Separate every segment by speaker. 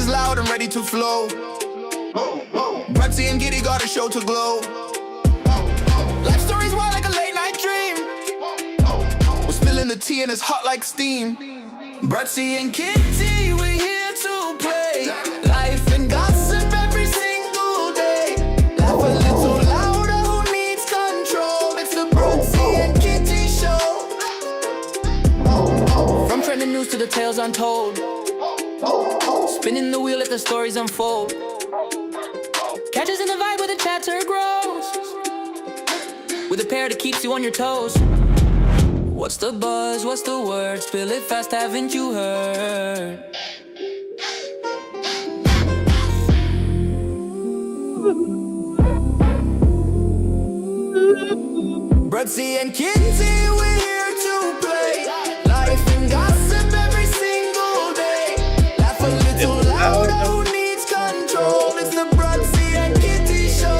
Speaker 1: is loud and ready to flow. Bruddc and Giddy got a show to glow. Life stories wild like a late night dream. We're spilling the tea and it's hot like steam. Bruddc and Kitty, we're here to play. Life and gossip every single day. Laugh a little louder, who needs control? It's the Bruddc and Kitty show. From trending news to the tales untold. Spinning the wheel, let the stories unfold. Catch us in the vibe where the chatter grows. With a pair that keeps you on your toes. What's the buzz? What's the word? Spill it fast, haven't you heard? Bruddc and Kitty, we're here to play. Life and gossip every single day. Laugh a little louder, who needs control? It's the Bruddc and Kitty show.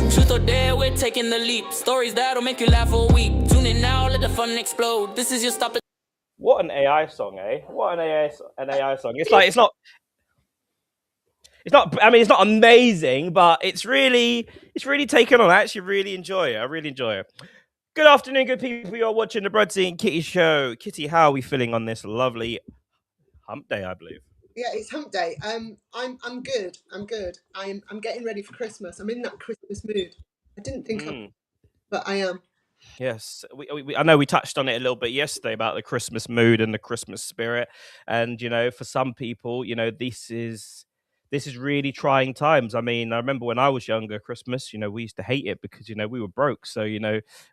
Speaker 1: Truth or dare, we're taking the leap. Stories that'll make you laugh or weep. Tune in now, let the fun explode. This is your stop.
Speaker 2: What an AI song, eh? What an AI song. It's like, it's not, I mean, it's not amazing, but it's really taken on. I actually really enjoy it. I really enjoy it. Good afternoon, good people. You're watching the Bruddc and Kitty show. Kitty, how are we feeling on this lovely hump day, I believe?
Speaker 3: Yeah, it's hump day. I'm good. I'm good. I'm getting ready for Christmas. I'm in that Christmas mood. I didn't think I, but I am.
Speaker 2: Yes, I know we touched on it a little bit yesterday about the Christmas mood and the Christmas spirit, and for some people, this is really trying times. I mean, I remember when I was younger, Christmas, we used to hate it because we were broke, so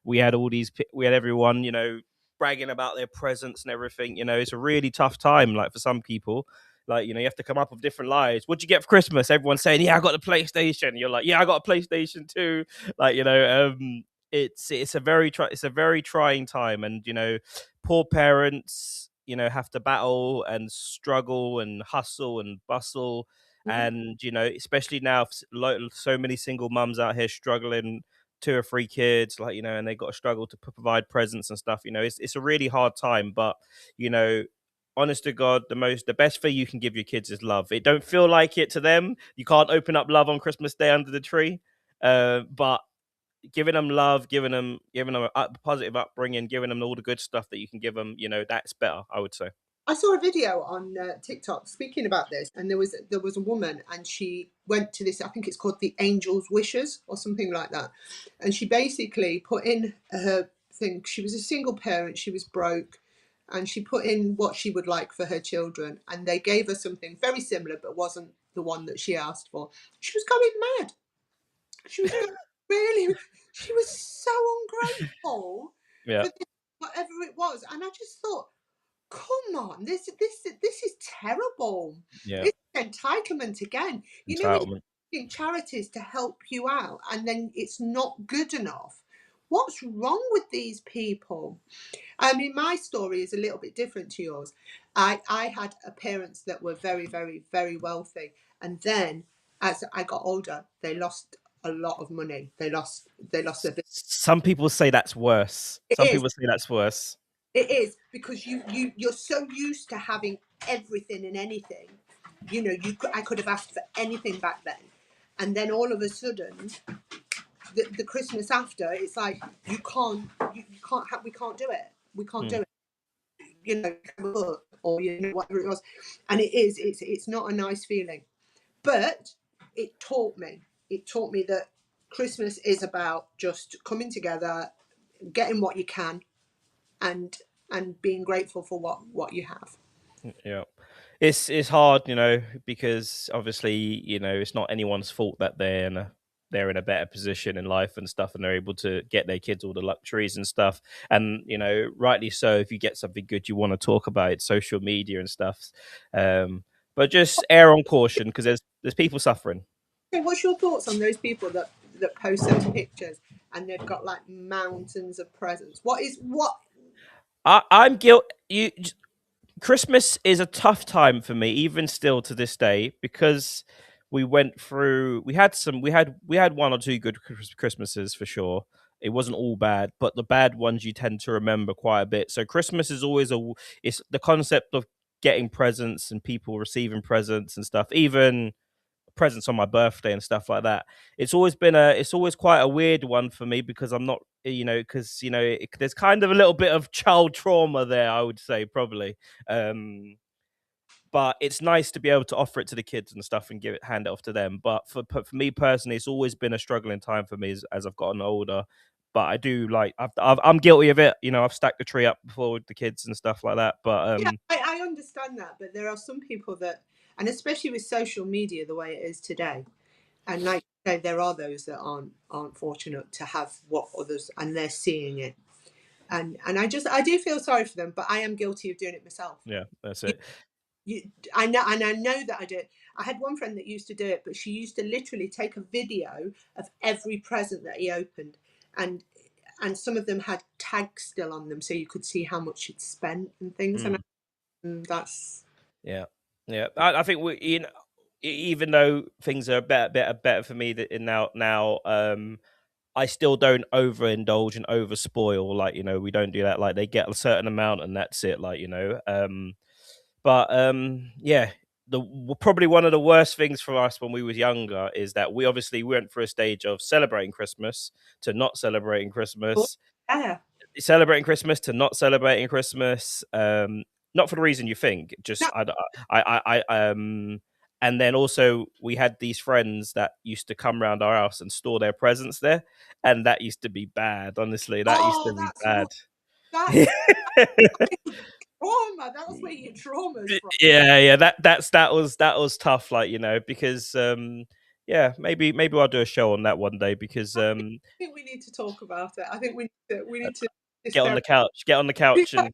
Speaker 2: we had everyone bragging about their presents and everything. It's a really tough time, like for some people. Like, you have to come up with different lies. What'd you get for Christmas? Everyone's saying, yeah, I got the PlayStation. You're like, yeah, I got a PlayStation too. Like, it's a very trying time, and poor parents have to battle and struggle and hustle and bustle, and especially now so many single mums out here struggling, 2 or 3 kids, like and they got to struggle to provide presents and stuff. It's a really hard time, but honest to God, the best thing you can give your kids is love. It don't feel like it to them. You can't open up love on Christmas Day under the tree, but giving them love, giving them a positive upbringing, giving them all the good stuff that you can give them, that's better, I would say.
Speaker 3: I saw a video on TikTok speaking about this, and there was a woman, and she went to this. I think it's called the Angel's Wishes or something like that, and she basically put in her thing. She was a single parent. She was broke. And she put in what she would like for her children, and they gave her something very similar, but wasn't the one that she asked for. She was going mad. She was really, she was so ungrateful for this, whatever it was. And I just thought, come on, this is terrible.
Speaker 2: Yeah,
Speaker 3: it's entitlement again. When you're charities to help you out, and then it's not good enough. What's wrong with these people? I mean, my story is a little bit different to yours. I had parents that were very, very, very wealthy. And then as I got older, they lost a lot of money. They lost their business.
Speaker 2: Some people say that's worse. People say that's worse.
Speaker 3: It is, because you're so used to having everything and anything. I could have asked for anything back then. And then all of a sudden, the Christmas after, it's like we can't do it. We can't do it. Or whatever it was, and it's not a nice feeling. But it taught me that Christmas is about just coming together, getting what you can, and being grateful for what you have.
Speaker 2: Yeah. It's hard, because obviously, it's not anyone's fault that they're in a better position in life and stuff, and they're able to get their kids all the luxuries and stuff. And rightly so, if you get something good, you want to talk about it, social media and stuff. But just err on caution, because there's people suffering.
Speaker 3: Okay, what's your thoughts on those people that post those pictures and they've got like mountains of presents?
Speaker 2: I'm guilty. Christmas is a tough time for me, even still to this day, because we went through. We had 1 or 2 good Christmases for sure. It wasn't all bad, but the bad ones you tend to remember quite a bit. So Christmas is always it's the concept of getting presents and people receiving presents and stuff, even presents on my birthday and stuff like that. It's always quite a weird one for me because I'm not, because there's kind of a little bit of child trauma there, I would say, probably. But it's nice to be able to offer it to the kids and stuff and hand it off to them. But for me personally, it's always been a struggling time for me as I've gotten older. But I do like I'm guilty of it. I've stacked the tree up before with the kids and stuff like that. But
Speaker 3: Yeah, I understand that, but there are some people that, and especially with social media the way it is today, and like you say, there are those that aren't fortunate to have what others, and they're seeing it, and I do feel sorry for them, but I am guilty of doing it myself.
Speaker 2: yeah, that's
Speaker 3: You,
Speaker 2: it.
Speaker 3: I know, and I know that I do it. I had one friend that used to do it, but she used to literally take a video of every present that he opened, and some of them had tags still on them, so you could see how much she'd spent and things. And that's
Speaker 2: Yeah, yeah. I think even though things are better for me now, I still don't overindulge and overspoil. Like, we don't do that. Like, they get a certain amount and that's it. Like, but yeah, probably one of the worst things for us when we was younger is that we obviously went through a stage of celebrating Christmas to not celebrating Christmas,
Speaker 3: yeah.
Speaker 2: celebrating Christmas to not celebrating Christmas. Not for the reason you think. Just
Speaker 3: No,
Speaker 2: and then also we had these friends that used to come around our house and store their presents there, and that used to be bad. Honestly, that used to
Speaker 3: oh,
Speaker 2: be
Speaker 3: that's
Speaker 2: bad.
Speaker 3: that's trauma. That's where your trauma's from.
Speaker 2: Yeah, that was tough. Like, because yeah, maybe I'll do a show on that one day because
Speaker 3: I think we need to talk about it. I think we need to
Speaker 2: get on the couch and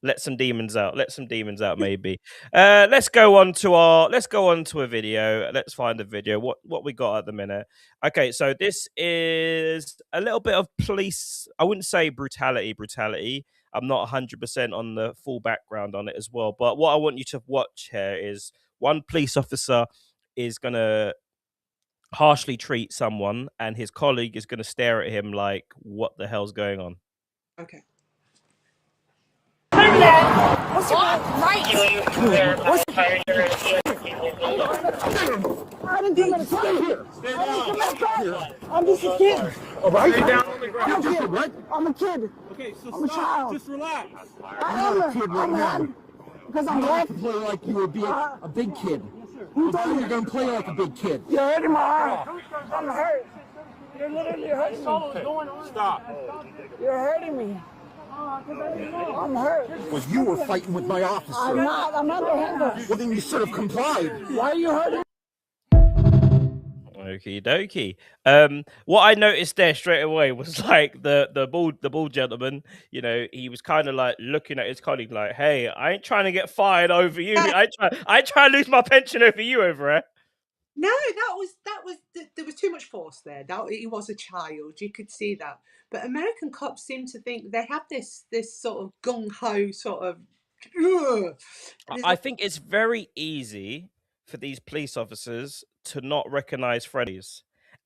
Speaker 2: let some demons out. Let some demons out, maybe. Let's go on to a video. Let's find a video. What we got at the minute. Okay, so this is a little bit of police. I wouldn't say brutality. I'm not 100% on the full background on it as well. But what I want you to watch here is one police officer is gonna harshly treat someone and his colleague is going to stare at him like, what the hell's going on?
Speaker 3: Okay.
Speaker 4: What's your right? I didn't come in a car here. I'm just a kid.
Speaker 5: All right? Stay down on the ground.
Speaker 4: I'm a kid, right? I'm a kid.
Speaker 5: Okay, so
Speaker 4: I'm a child.
Speaker 5: Just relax.
Speaker 4: I'm a kid right now. Because I'm black.
Speaker 6: Play like you would be a big kid.
Speaker 4: Who told you
Speaker 6: You're gonna play like a big kid.
Speaker 4: You're hurting my eye. I'm hurt. You're literally hurting me.
Speaker 5: Stop.
Speaker 4: You're hurting me. I'm hurt.
Speaker 6: Well, you were fighting with my officer.
Speaker 4: I'm not. I'm not a handler.
Speaker 6: Well, then you should have complied.
Speaker 4: Why are you hurting me?
Speaker 2: Okie dokie. What I noticed there straight away was like the bald gentleman. He was kind of like looking at his colleague like, "Hey, I ain't trying to get fired over you. I try to lose my pension over you over here."
Speaker 3: No, there was too much force there. That he was a child. You could see that. But American cops seem to think they have this sort of gung ho sort of.
Speaker 2: I think it's very easy for these police officers to not recognize friendlies.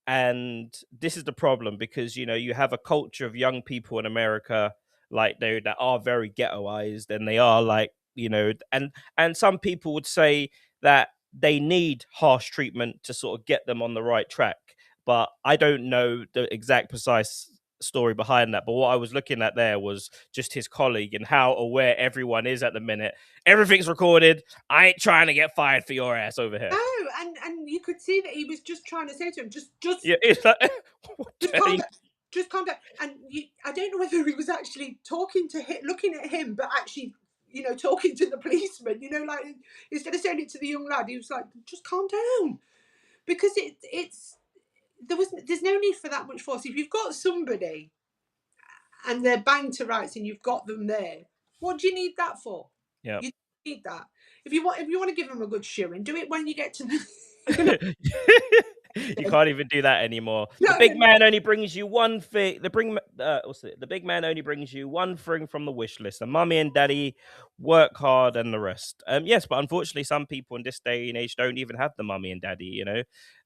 Speaker 2: And this is the problem because, you have a culture of young people in America like that are very ghettoized and they are like, and some people would say that they need harsh treatment to sort of get them on the right track. But I don't know the exact precise story behind that. But what I was looking at there was just his colleague and how aware everyone is at the minute. Everything's recorded. I ain't trying to get fired for your ass over here.
Speaker 3: No, and you could see that he was just trying to say to him, just
Speaker 2: Yeah, it's like,
Speaker 3: just calm down. And I don't know whether he was actually talking to him, looking at him, but actually, talking to the policeman. Like instead of saying it to the young lad, he was like, just calm down, because there's no need for that much force. If you've got somebody and they're banged to rights and you've got them there, what do you need that for?
Speaker 2: yeah.
Speaker 3: You need that. If you want to give them a good shoeing, do it when you get to the.
Speaker 2: You can't even do that anymore.
Speaker 3: No,
Speaker 2: The big man only brings you one thing. The big man only brings you one thing from the wish list. The mummy and daddy work hard and the rest. Yes, but unfortunately, some people in this day and age don't even have the mummy and daddy.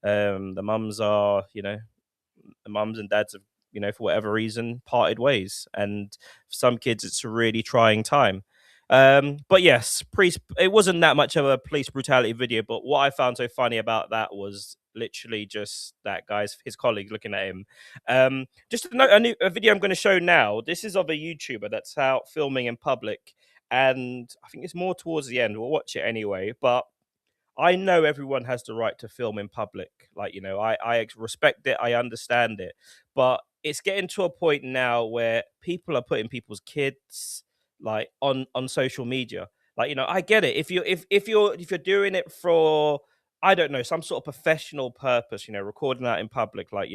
Speaker 2: The mums are, the mums and dads have, for whatever reason, parted ways. And for some kids, it's a really trying time. But yes, it wasn't that much of a police brutality video. But what I found so funny about that was literally just that guy's his colleague looking at him. Just a video I'm going to show now. This is of a YouTuber that's out filming in public, and I think it's more towards the end. We'll watch it anyway, but I know everyone has the right to film in public. Like, I respect it. I understand it. But it's getting to a point now where people are putting people's kids like on social media. Like, I get it. If you're doing it for, I don't know, some sort of professional purpose, recording that in public, like,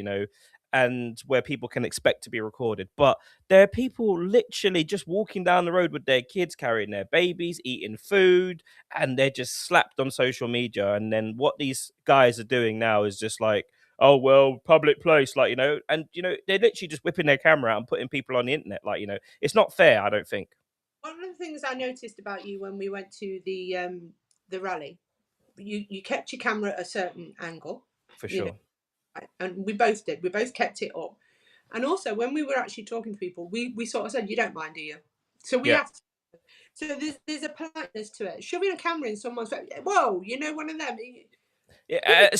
Speaker 2: and where people can expect to be recorded. But there are people literally just walking down the road with their kids, carrying their babies, eating food, and they're just slapped on social media. And then what these guys are doing now is just like, oh well, public place, like, and they're literally just whipping their camera out and putting people on the internet. Like, it's not fair, I don't think.
Speaker 3: One of the things I noticed about you when we went to the rally, you kept your camera at a certain angle.
Speaker 2: For
Speaker 3: you know,
Speaker 2: sure.
Speaker 3: and we both did. We both kept it up. And also, when we were actually talking to people, we sort of said, "You don't mind, do you?" So we
Speaker 2: Yeah.
Speaker 3: asked. So there's a politeness to it. Shoving a camera in someone's face, whoa, one of them.
Speaker 2: Yeah,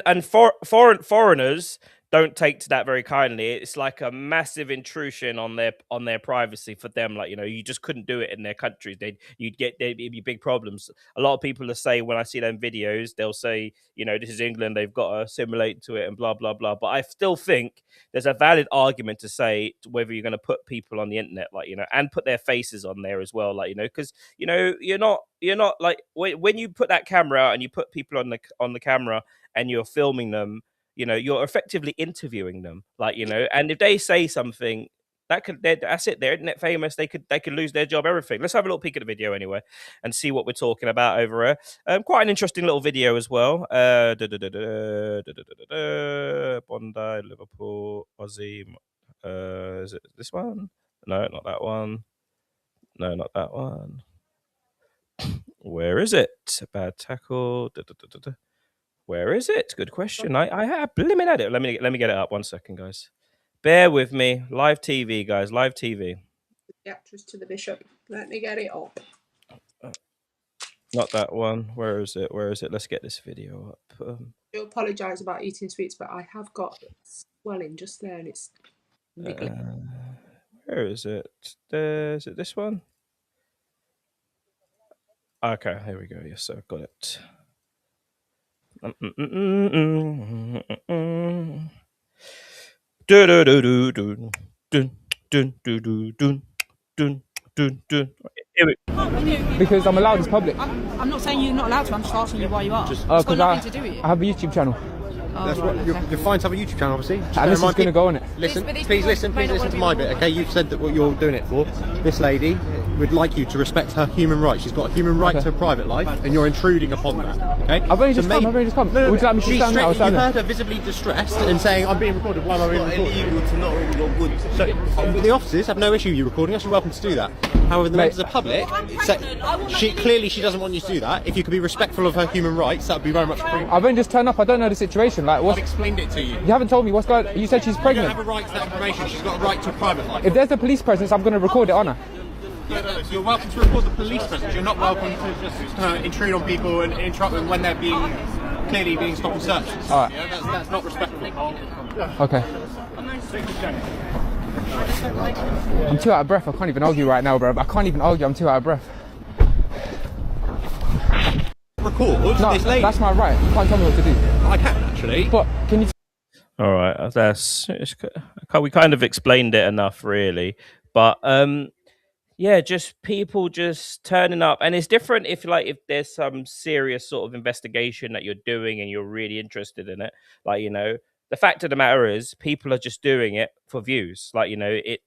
Speaker 2: and foreigners don't take to that very kindly. It's like a massive intrusion on their privacy for them. Like, you just couldn't do it in their countries. There'd be big problems. A lot of people are saying, when I see them videos, they'll say, this is England, they've got to assimilate to it and blah blah blah. But I still think there's a valid argument to say whether you're going to put people on the internet, like, and put their faces on there as well, like, because you're not like, when you put that camera out and you put people on the camera and you're filming them, you're effectively interviewing them, like, and if they say something that's it, they're internet famous, they could lose their job, everything. Let's have a little peek at the video anyway and see what we're talking about over here. Quite an interesting little video as well. Bondi, Liverpool, Aussie. Is it this one? No, not that one. No, not that one. Where is it? Bad tackle. Where is it? Good question. I have blimmin' at it. Let me get it up. 1 second, guys. Bear with me. Live TV, guys. Live TV.
Speaker 3: The actress to the bishop. Let me get it up.
Speaker 2: Not that one. Where is it? Let's get this video up.
Speaker 3: I do apologise about eating sweets, but I have got swelling just there, and it's niggling.
Speaker 2: Where is it? Is it this one? Okay, here we go. Yes, sir. Got it.
Speaker 7: Because I'm allowed, it's public.
Speaker 8: I'm not saying you're not allowed to, I'm just asking you why you are. It's got nothing to do with you.
Speaker 7: I have a YouTube channel.
Speaker 9: That's what you're fine to have a YouTube channel, obviously.
Speaker 7: And this is going to go on it.
Speaker 9: Listen, please listen to my bit, okay? You've said that what you're doing it for. This lady would like you to respect her human rights. She's got a human right to a private life, and you're intruding upon that, okay?
Speaker 7: I've only just come.
Speaker 9: No,
Speaker 7: Would you like me to stand there?
Speaker 9: you heard her visibly distressed and saying, I'm being recorded. Why am I being recorded?
Speaker 5: Illegal to not your good.
Speaker 9: So, the officers have no issue with you recording us. You're welcome to do that. However, the members of the public, she doesn't want you to do that. If you could be respectful of her human rights, that would be very much appreciated.
Speaker 7: I've only just turned up. I don't know the situation. Like,
Speaker 9: I've explained it to you.
Speaker 7: You haven't told me what's going on. You said she's
Speaker 9: You
Speaker 7: pregnant.
Speaker 9: don't have a right to that information. She's got a right to a private life.
Speaker 7: If there's a police presence, I'm going to record it on her.
Speaker 9: You're welcome to report the police presence. You're not welcome to just intrude on people and interrupt them when they're clearly being stopped and searched.
Speaker 7: All right.
Speaker 9: Yeah, that's not respectful.
Speaker 7: Okay. I'm too out of breath. I can't even argue right now, bro. I can't even argue. I'm too out of breath.
Speaker 9: Record
Speaker 7: No,
Speaker 9: this lady.
Speaker 7: that's my right. You can't tell me what to do.
Speaker 9: I can actually.
Speaker 7: But can you?
Speaker 2: All right, we kind of explained it enough, really. But yeah, just people just turning up, and it's different if there's some serious sort of investigation that you're doing and you're really interested in it. Like, the fact of the matter is, people are just doing it for views. Like,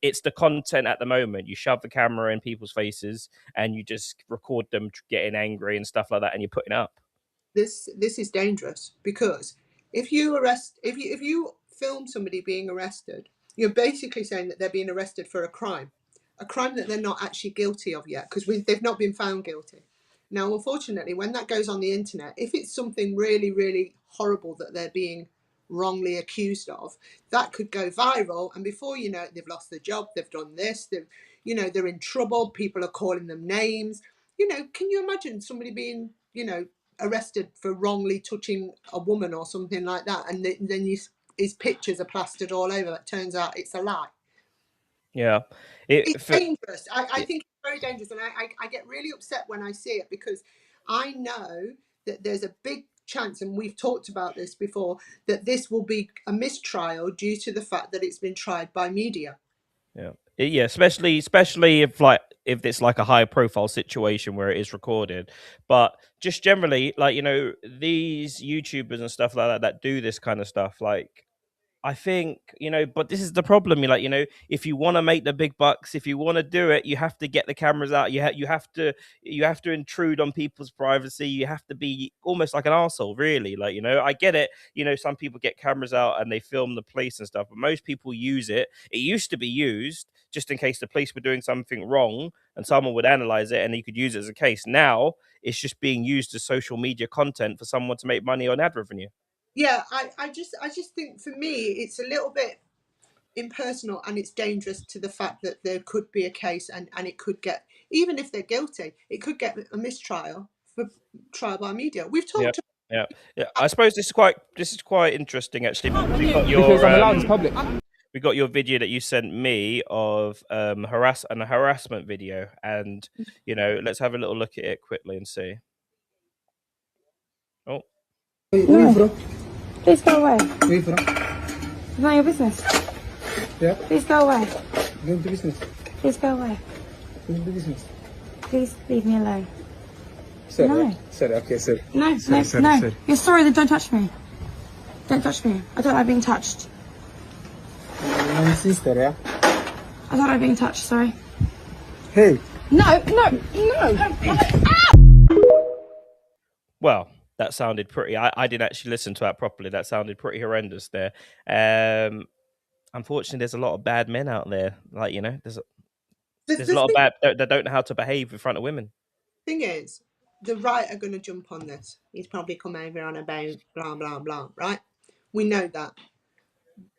Speaker 2: it's the content at the moment. You shove the camera in people's faces and you just record them getting angry and stuff like that, and you're putting it up.
Speaker 3: This is dangerous, because if you film somebody being arrested, you're basically saying that they're being arrested for a crime that they're not actually guilty of yet, because they've not been found guilty. Now, unfortunately, when that goes on the internet, if it's something really, really horrible that they're being wrongly accused of, that could go viral, and before you know it, they've lost their job, they've done this, they're in trouble, people are calling them names. Can you imagine somebody being, arrested for wrongly touching a woman or something like that, and then his pictures are plastered all over? It turns out it's a lie.
Speaker 2: Yeah,
Speaker 3: It's dangerous. I think it's very dangerous, and I get really upset when I see it, because I know that there's a big chance, and we've talked about this before, that this will be a mistrial due to the fact that it's been tried by media.
Speaker 2: Yeah, especially if it's like a high profile situation where it is recorded. But just generally, like, these YouTubers and stuff like that do this kind of stuff, like, I think, but this is the problem. If you want to make the big bucks, if you want to do it, you have to get the cameras out. You have to intrude on people's privacy. You have to be almost like an arsehole, really. Like, I get it. Some people get cameras out and they film the police and stuff, but most people use it. It used to be used just in case the police were doing something wrong and someone would analyze it and you could use it as a case. Now it's just being used as social media content for someone to make money on ad revenue.
Speaker 3: Yeah, I just think, for me, it's a little bit impersonal, and it's dangerous to the fact that there could be a case, and it could get, even if they're guilty, it could get a mistrial for trial by media. We've talked
Speaker 2: Yeah. I suppose this is quite interesting, actually. We got
Speaker 7: Because I'm allowed in public.
Speaker 2: we got your video that you sent me of a harassment video, and let's have a little look at it quickly and see. Oh,
Speaker 8: Where are you from? Please go away.
Speaker 6: Where are you from?
Speaker 8: It's not your business.
Speaker 6: Yeah?
Speaker 8: Please go away.
Speaker 6: Go to business.
Speaker 8: Please go away.
Speaker 6: Go to business.
Speaker 8: Please leave me alone.
Speaker 6: Sorry.
Speaker 8: No.
Speaker 6: Sorry, okay, sorry.
Speaker 8: No,
Speaker 6: Sorry.
Speaker 8: no. You're sorry, then don't touch me. Don't touch me. I don't like being touched.
Speaker 6: My sister, yeah?
Speaker 8: I don't like being touched, sorry.
Speaker 6: Hey.
Speaker 8: No.
Speaker 2: well, that sounded pretty. I didn't actually listen to that properly. That sounded pretty horrendous there. Unfortunately, there's a lot of bad men out there. Like, there's a lot of bad that don't know how to behave in front of women.
Speaker 3: Thing is, the right are going to jump on this. He's probably come over on about blah blah blah, right? We know that.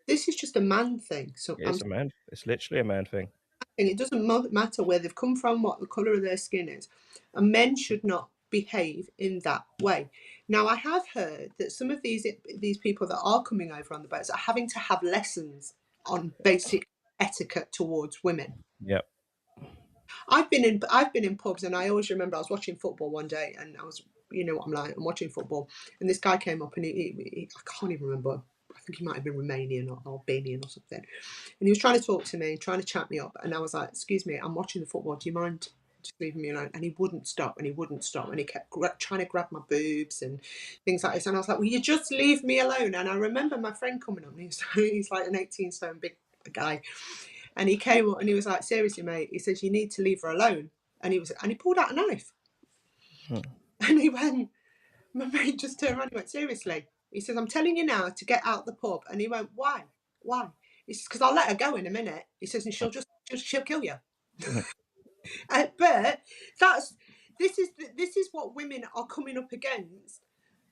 Speaker 3: This is just a man thing. So
Speaker 2: It's a man. It's literally a man thing.
Speaker 3: it doesn't matter where they've come from, what the colour of their skin is. And men should not behave in that way. Now, I have heard that some of these people that are coming over on the boats are having to have lessons on basic etiquette towards women.
Speaker 2: Yep.
Speaker 3: I've been in pubs, and I always remember I was watching football one day, and I was, what I'm like, I'm watching football, and this guy came up, and he I can't even remember. I think he might have been Romanian or Albanian or something, and he was trying to talk to me, trying to chat me up, and I was like, "Excuse me, I'm watching the football. Do you mind just leaving me alone?" And he wouldn't stop, and he kept trying to grab my boobs and things like this, and I was like, "Will you just leave me alone?" And I remember my friend coming up, and he's like an 18-stone big guy. And he came up and he was like, "Seriously, mate," he says, "you need to leave her alone." And he pulled out a knife. And he went, my mate just turned around and went, "Seriously?" He says, "I'm telling you now to get out the pub." And he went, "Why? Why?" He says, "Because I'll let her go in a minute." He says, "And she'll she'll kill you." But this is what women are coming up against.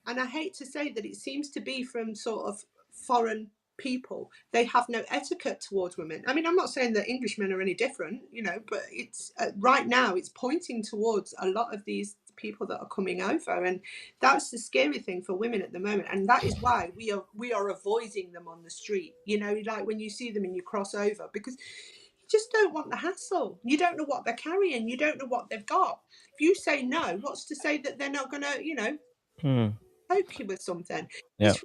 Speaker 3: And I hate to say that it seems to be from sort of foreign people. They have no etiquette towards women. I mean, I'm not saying that Englishmen are any different, but it's right now it's pointing towards a lot of these people that are coming over, and that's the scary thing for women at the moment. And that is why we are avoiding them on the street. Like when you see them and you cross over, because you just don't want the hassle. You don't know what they're carrying. You don't know what they've got. If you say no, what's to say that they're not going to, poke you with something?
Speaker 2: Yeah.
Speaker 3: It's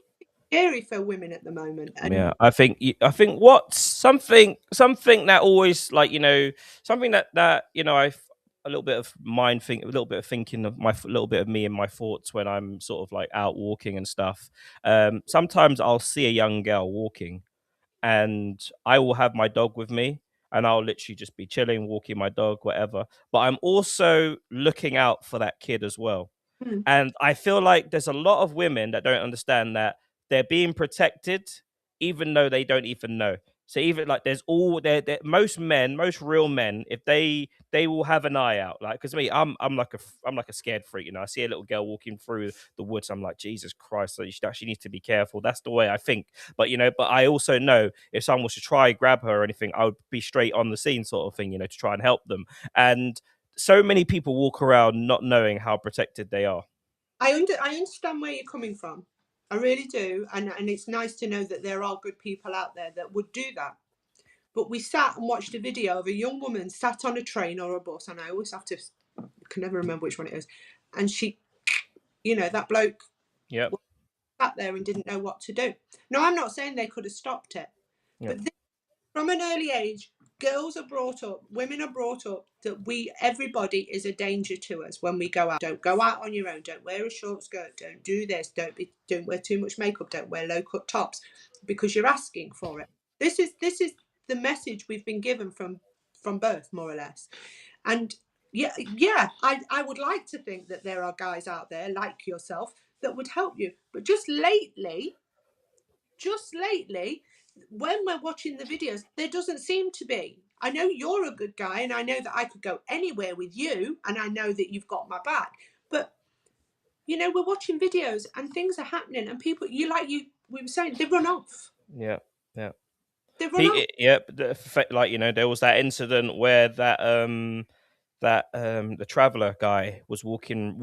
Speaker 3: scary for women at the moment. And
Speaker 2: I think what's something that always, like, something that I've a little bit of thinking of a little bit of me and my thoughts when I'm sort of like out walking and stuff. Sometimes I'll see a young girl walking, and I will have my dog with me, and I'll literally just be chilling, walking my dog, whatever. But I'm also looking out for that kid as well. And I feel like there's a lot of women that don't understand that they're being protected, even though they don't even know. So even like there's all there most men, most real men, if they will have an eye out. Like because me, I'm like a scared freak, you know. I see a little girl walking through the woods, I'm like, Jesus Christ, so she needs to be careful. That's the way I think. But you know, but I also know if someone was to try grab her or anything, I would be straight on the scene, sort of thing, you know, to try and help them. And so many people walk around not knowing how protected they are.
Speaker 3: I understand where you're coming from. I really do, and it's nice to know that there are good people out there that would do that. But we sat and watched a video of a young woman sat on a train or a bus, and I always can never remember which one it is. And she, you know, that bloke
Speaker 2: Yep.
Speaker 3: sat there and didn't know what to do. No, I'm not saying they could have stopped it,
Speaker 2: Yep.
Speaker 3: but from an early age, girls are brought up, women are brought up that everybody is a danger to us when we go out. Don't go out on your own. Don't wear a short skirt. Don't do this. Don't wear too much makeup. Don't wear low cut tops because you're asking for it. This is the message we've been given from birth, more or less. And yeah, I would like to think that there are guys out there like yourself that would help you. But just lately, when we're watching the videos, there doesn't seem to be. I know you're a good guy, and I know that I could go anywhere with you, and I know that you've got my back. But you know, we're watching videos and things are happening, and people, we were saying, they run off.
Speaker 2: Yeah. Yeah.
Speaker 3: They run off.
Speaker 2: Yep. Like, you know, there was that incident where the traveller guy was walking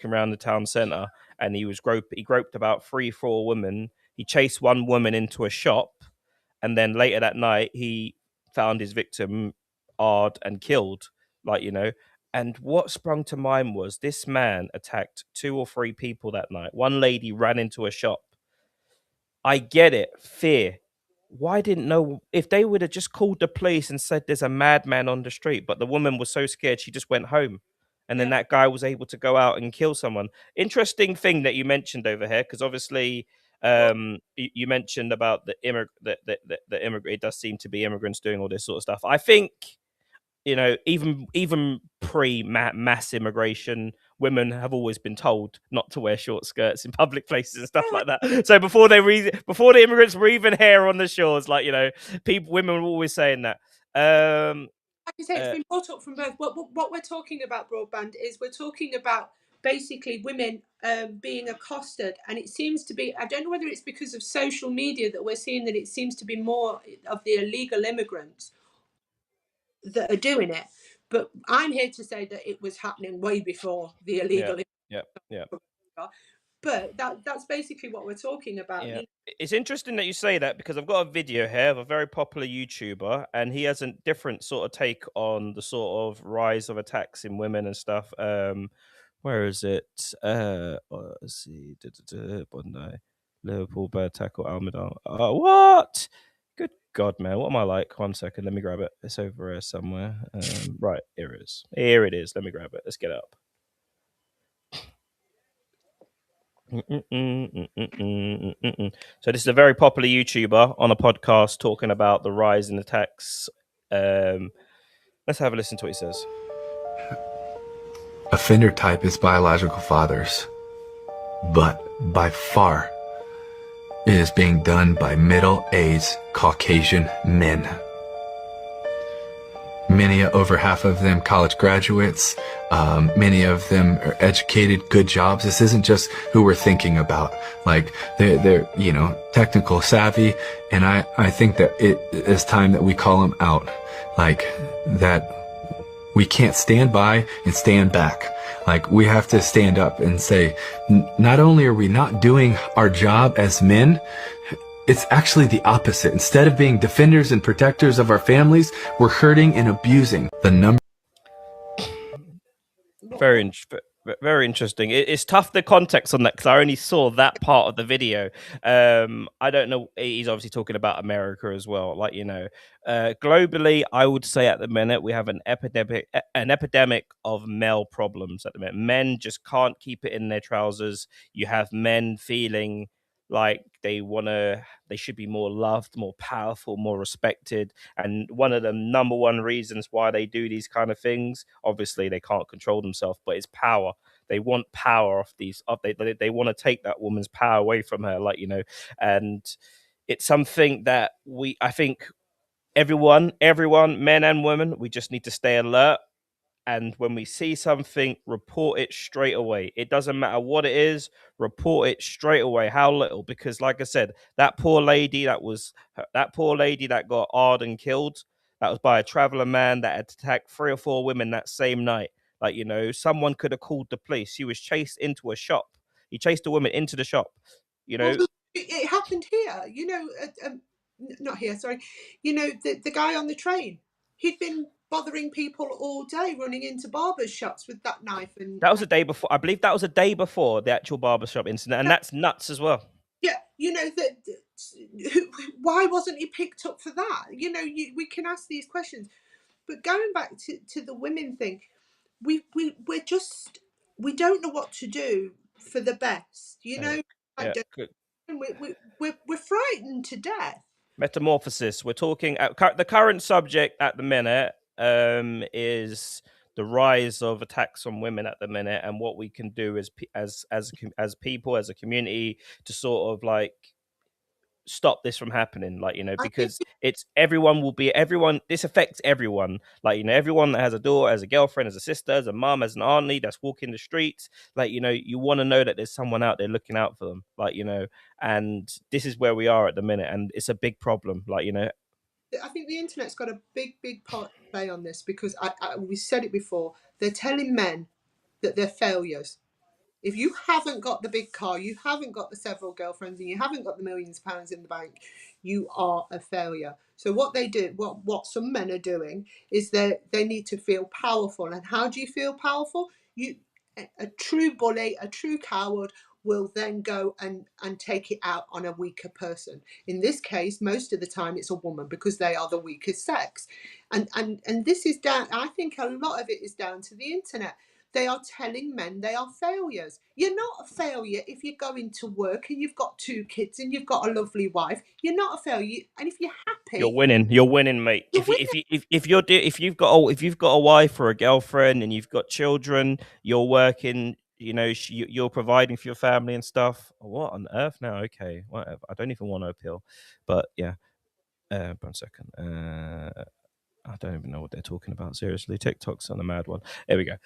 Speaker 2: around the town centre, and he groped about 3-4 women. He chased one woman into a shop, and then later that night he found his victim hard and killed. Like, you know, and what sprung to mind was this man attacked 2 or 3 people that night. One lady ran into a shop. I get it, fear. Why didn't know if they would have just called the police and said there's a madman on the street, but the woman was so scared she just went home, and then that guy was able to go out and kill someone. Interesting thing that you mentioned over here, because obviously you mentioned about the immigrant. It does seem to be immigrants doing all this sort of stuff. I think, you know, even pre mass immigration, women have always been told not to wear short skirts in public places and stuff like that. So before the immigrants were even here on the shores, like, you know, women were always saying that.
Speaker 3: Like I say, it's been brought up from birth. What we're talking about, broadband, is we're talking about basically women being accosted, and it seems to be, I don't know whether it's because of social media that we're seeing that it seems to be more of the illegal immigrants that are doing it. But I'm here to say that it was happening way before the illegal.
Speaker 2: Yeah.
Speaker 3: But that's basically what we're talking about.
Speaker 2: Yeah. It's interesting that you say that, because I've got a video here of a very popular YouTuber, and he has a different sort of take on the sort of rise of attacks in women and stuff. Where is it? Let's see. Bondi, Liverpool, bad tackle, Almadal. What? Good God, man. What am I like? 1 second. Let me grab it. It's over here somewhere. Right. Here it is. Here it is. Let me grab it. Let's get it up. So this is a very popular YouTuber on a podcast talking about the rise in attacks. Let's have a listen to what he says.
Speaker 10: Offender type is biological fathers, but by far it is being done by middle-aged Caucasian men. Many, over half of them, college graduates. Many of them are educated, good jobs. This isn't just who we're thinking about. Like, they're you know, technical savvy. And I think that it is time that we call them out. Like, that we can't stand by and stand back. Like, we have to stand up and say, not only are we not doing our job as men, it's actually the opposite. Instead of being defenders and protectors of our families, we're hurting and abusing the number.
Speaker 2: Very interesting. It's tough, the context on that, because I only saw that part of the video. I don't know. He's obviously talking about America as well. Like, you know, globally, I would say at the minute we have an epidemic of male problems at the minute. Men just can't keep it in their trousers. You have men feeling like they should be more loved, more powerful, more respected. And one of the number one reasons why they do these kind of things, obviously they can't control themselves, but it's power. They want power off they want to take that woman's power away from her, like, you know. And it's something that I think everyone, men and women, we just need to stay alert. And when we see something, report it straight away. It doesn't matter what it is, report it straight away. How little? Because, like I said, that poor lady that got hard and killed, that was by a traveler man that had attacked 3 or 4 women that same night. Like, someone could have called the police. He was chased into a shop. He chased a woman into the shop.
Speaker 3: Well, it happened here. Not here. Sorry. The guy on the train. He'd been bothering people all day, running into barbers' shops with that knife. And
Speaker 2: that was a day before. I believe that was a day before the actual barbershop incident, and that's nuts as well.
Speaker 3: Yeah, why wasn't he picked up for that? We can ask these questions, but going back to the women thing, we don't know what to do for the best. We're frightened to death.
Speaker 2: Metamorphosis. We're talking the current subject at the minute is the rise of attacks on women at the minute, and what we can do as people, as a community, to sort of like stop this from happening, because everyone, this affects everyone, everyone that has a daughter, has a girlfriend, has a sister, has a mom, has an auntie that's walking the streets, you want to know that there's someone out there looking out for them, and this is where we are at the minute, and it's a big problem.
Speaker 3: I think the internet's got a big part to play on this, because we said it before, they're telling men that they're failures. If you haven't got the big car, you haven't got the several girlfriends, and you haven't got the millions of pounds in the bank, you are a failure. So what they do, what some men are doing, is they need to feel powerful. And how do you feel powerful? A true bully, a true coward, will then go and take it out on a weaker person. In this case, most of the time it's a woman, because they are the weakest sex. And this is down, I think a lot of it is down to the internet. They are telling men they are failures. You're not a failure if you're going to work and you've got 2 kids and you've got a lovely wife. You're not a failure, and if you're happy,
Speaker 2: you're winning, mate. If you've got a wife or a girlfriend and you've got children, you're working, you're providing for your family and stuff. What on earth now? Okay, whatever. I don't even want to appeal, but yeah. 1 second. I don't even know what they're talking about. Seriously, TikTok's on a mad one. There we go.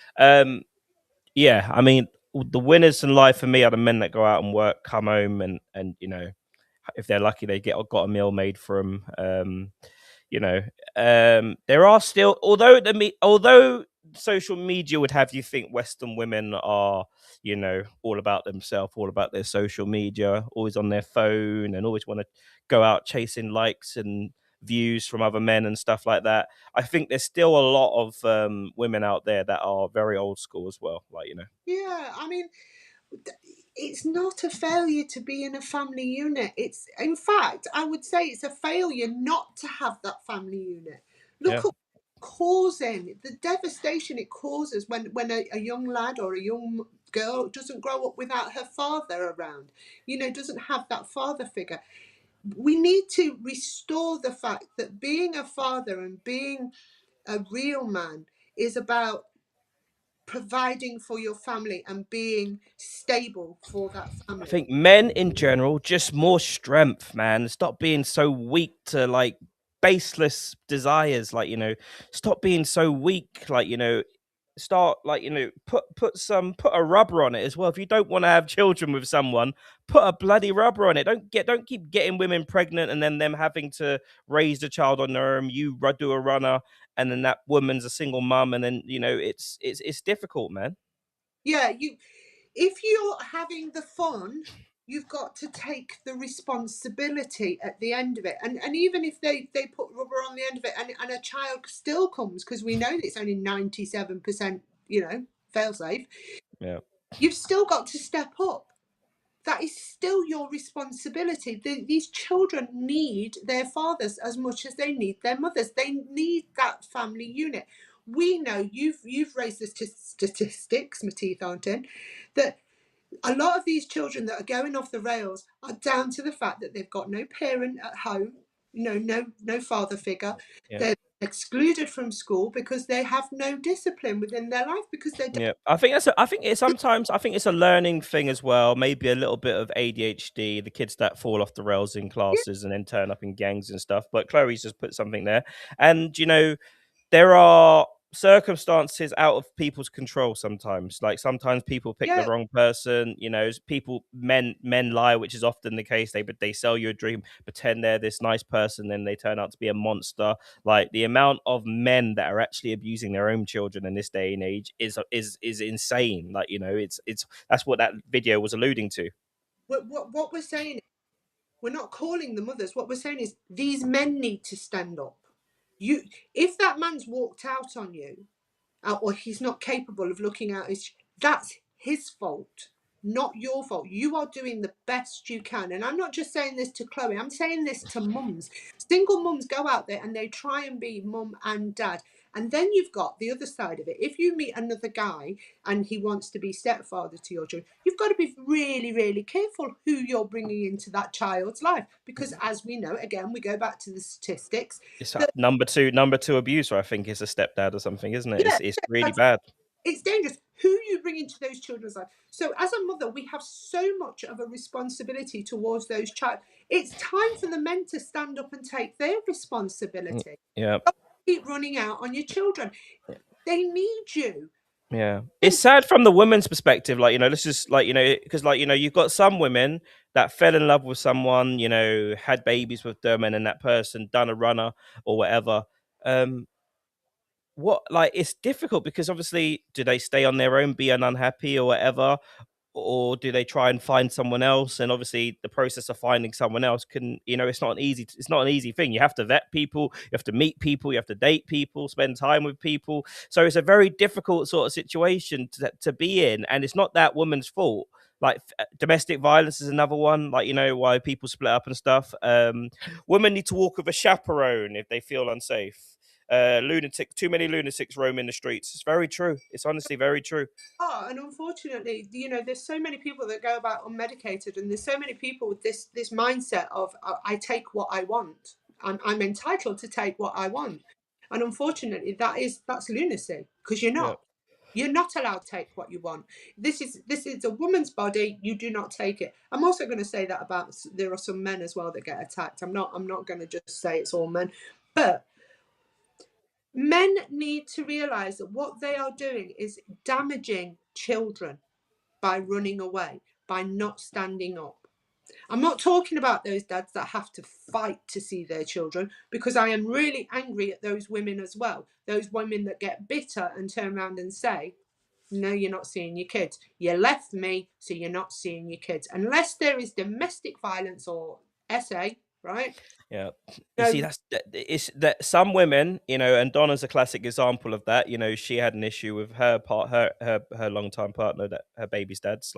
Speaker 2: Yeah, I mean, the winners in life for me are the men that go out and work, come home, and if they're lucky, they got a meal made for them. There are still, although social media would have you think Western women are, all about themselves, all about their social media, always on their phone, and always want to go out chasing likes and views from other men and stuff like that. I think there's still a lot of women out there that are very old school as well.
Speaker 3: Yeah, I mean, it's not a failure to be in a family unit. It's, in fact, I would say it's a failure not to have that family unit. Look at causing the devastation it causes when a young lad or a young girl doesn't grow up without her father around, doesn't have that father figure. We need to restore the fact that being a father and being a real man is about providing for your family and being stable for that family.
Speaker 2: I think men in general, just more strength, man. Stop being so weak to baseless desires. Stop being so weak. Start put a rubber on it as well. If you don't want to have children with someone, put a bloody rubber on it. Don't keep getting women pregnant and then them having to raise the child on their own. You do a runner, and then that woman's a single mum, and then it's difficult, man.
Speaker 3: Yeah, if you're having the fun, you've got to take the responsibility at the end of it. And even if they put rubber on the end of it and a child still comes, because we know that it's only 97%, fail safe.
Speaker 2: Yeah.
Speaker 3: You've still got to step up. That is still your responsibility. These children need their fathers as much as they need their mothers. They need that family unit. We know, you've raised the statistics, my teeth aren't in, that a lot of these children that are going off the rails are down to the fact that they've got no parent at home, no father figure.
Speaker 2: Yeah.
Speaker 3: excluded from school because they have no discipline within their life because they don't.
Speaker 2: Yeah, I think it's a learning thing as well. Maybe a little bit of ADHD. The kids that fall off the rails in classes and then turn up in gangs and stuff. But Chloe's just put something there, and there are circumstances out of people's control sometimes. Like sometimes people pick the
Speaker 3: Yeah,
Speaker 2: wrong person. Men lie, which is often the case. They sell you a dream, pretend they're this nice person, then they turn out to be a monster. Like the amount of men that are actually abusing their own children in this day and age is insane. Like it's that's what that video was alluding to.
Speaker 3: what we're saying is, we're not calling the mothers. What we're saying is these men need to stand up. If that man's walked out on you, or he's not capable of looking out that's his fault, not your fault. You are doing the best you can. And I'm not just saying this to Chloe, I'm saying this to mums. Single mums go out there and they try and be mum and dad. And then you've got the other side of it. If you meet another guy and he wants to be stepfather to your children, you've got to be really, really careful who you're bringing into that child's life. Because as we know, again, we go back to the statistics.
Speaker 2: It's number two abuser, I think, is a stepdad or something, isn't it?
Speaker 3: Yeah,
Speaker 2: It's really bad.
Speaker 3: it's dangerous who you bring into those children's life. So as a mother, we have so much of a responsibility towards those child. It's time for the men to stand up and take their responsibility.
Speaker 2: Yeah.
Speaker 3: Don't keep running out on your children. They need you.
Speaker 2: Yeah, it's sad from the woman's perspective. This is because you've got some women that fell in love with someone, had babies with them, and then that person done a runner or whatever. It's difficult because obviously, do they stay on their own, be unhappy or whatever, or do they try and find someone else? And obviously the process of finding someone else it's not an easy thing. You have to vet people, you have to meet people, you have to date people, spend time with people. So it's a very difficult sort of situation to be in, and it's not that woman's fault. Domestic violence is another one, why people split up and stuff. Women need to walk with a chaperone if they feel unsafe. Too many lunatics roam in the streets. It's very true. It's honestly very true.
Speaker 3: And unfortunately, there's so many people that go about unmedicated, and there's so many people with this mindset of I take what I want. I'm entitled to take what I want, and unfortunately, that's lunacy, because you're not. Yeah. You're not allowed to take what you want. This is a woman's body. You do not take it. I'm also going to say that there are some men as well that get attacked. I'm not going to just say it's all men, but men need to realize that what they are doing is damaging children by running away, by not standing up. I'm not talking about those dads that have to fight to see their children, because I am really angry at those women as well. Those women that get bitter and turn around and say, no, you're not seeing your kids. You left me, so you're not seeing your kids. Unless there is domestic violence or SA, right?
Speaker 2: Yeah. You see, it's that some women, and Donna's a classic example of that. She had an issue with her longtime partner, that her baby's dad's,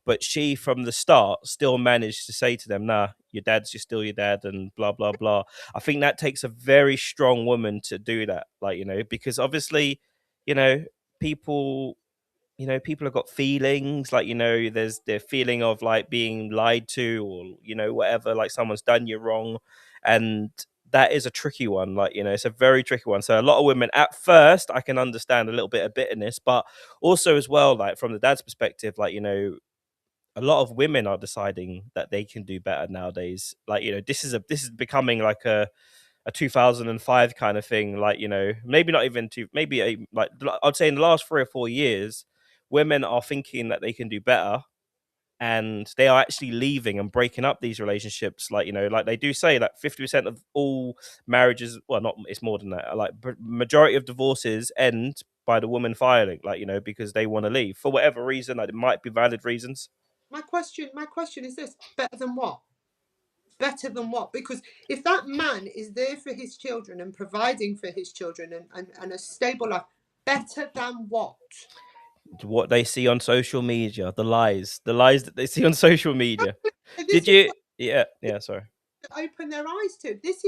Speaker 2: but she from the start still managed to say to them, nah, you're still your dad, and blah blah blah. I think that takes a very strong woman to do that, because obviously, people people have got feelings, there's the feeling of being lied to, or whatever, someone's done you wrong, and that is a tricky one. It's a very tricky one. So a lot of women, at first, I can understand a little bit of bitterness, but also as well, from the dad's perspective, a lot of women are deciding that they can do better nowadays. This is becoming a 2005 kind of thing. Maybe not even I'd say in the last 3 or 4 years, women are thinking that they can do better, and they are actually leaving and breaking up these relationships. They do say that 50% of all marriages, well, not, it's more than that, majority of divorces end by the woman filing, because they want to leave for whatever reason. It might be valid reasons.
Speaker 3: My question is this: better than what? Better than what? Because if that man is there for his children and providing for his children and a stable life, better than what?
Speaker 2: What they see on social media, the lies that they see on social media. Sorry.
Speaker 3: Open their eyes to this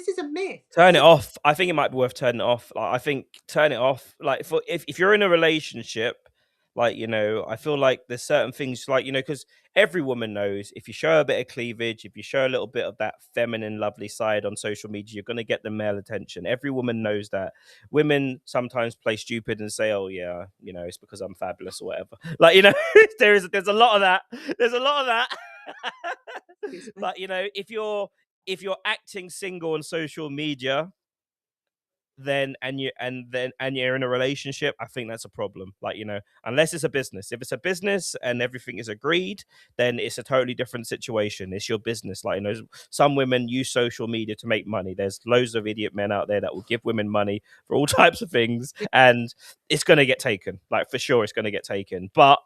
Speaker 3: is a myth.
Speaker 2: Turn it off. I think it might be worth turning it off. I think turn it off. If you're in a relationship, Like, you know, I feel like there's certain things, like, you know, because every woman knows if you show a bit of cleavage, if you show a little bit of that feminine, lovely side on social media, you're going to get the male attention. Every woman knows that. Women sometimes play stupid and say, oh, yeah, you know, it's because I'm fabulous or whatever. Like, you know, there's a lot of that. There's a lot of that. But, you know, if you're acting single on social media, then and you're in a relationship, I think that's a problem. Like, you know, unless it's a business. If it's a business and everything is agreed, then it's a totally different situation. It's your business. Like, you know, some women use social media to make money. There's loads of idiot men out there that will give women money for all types of things, and it's going to get taken. Like, for sure, it's going to get taken. But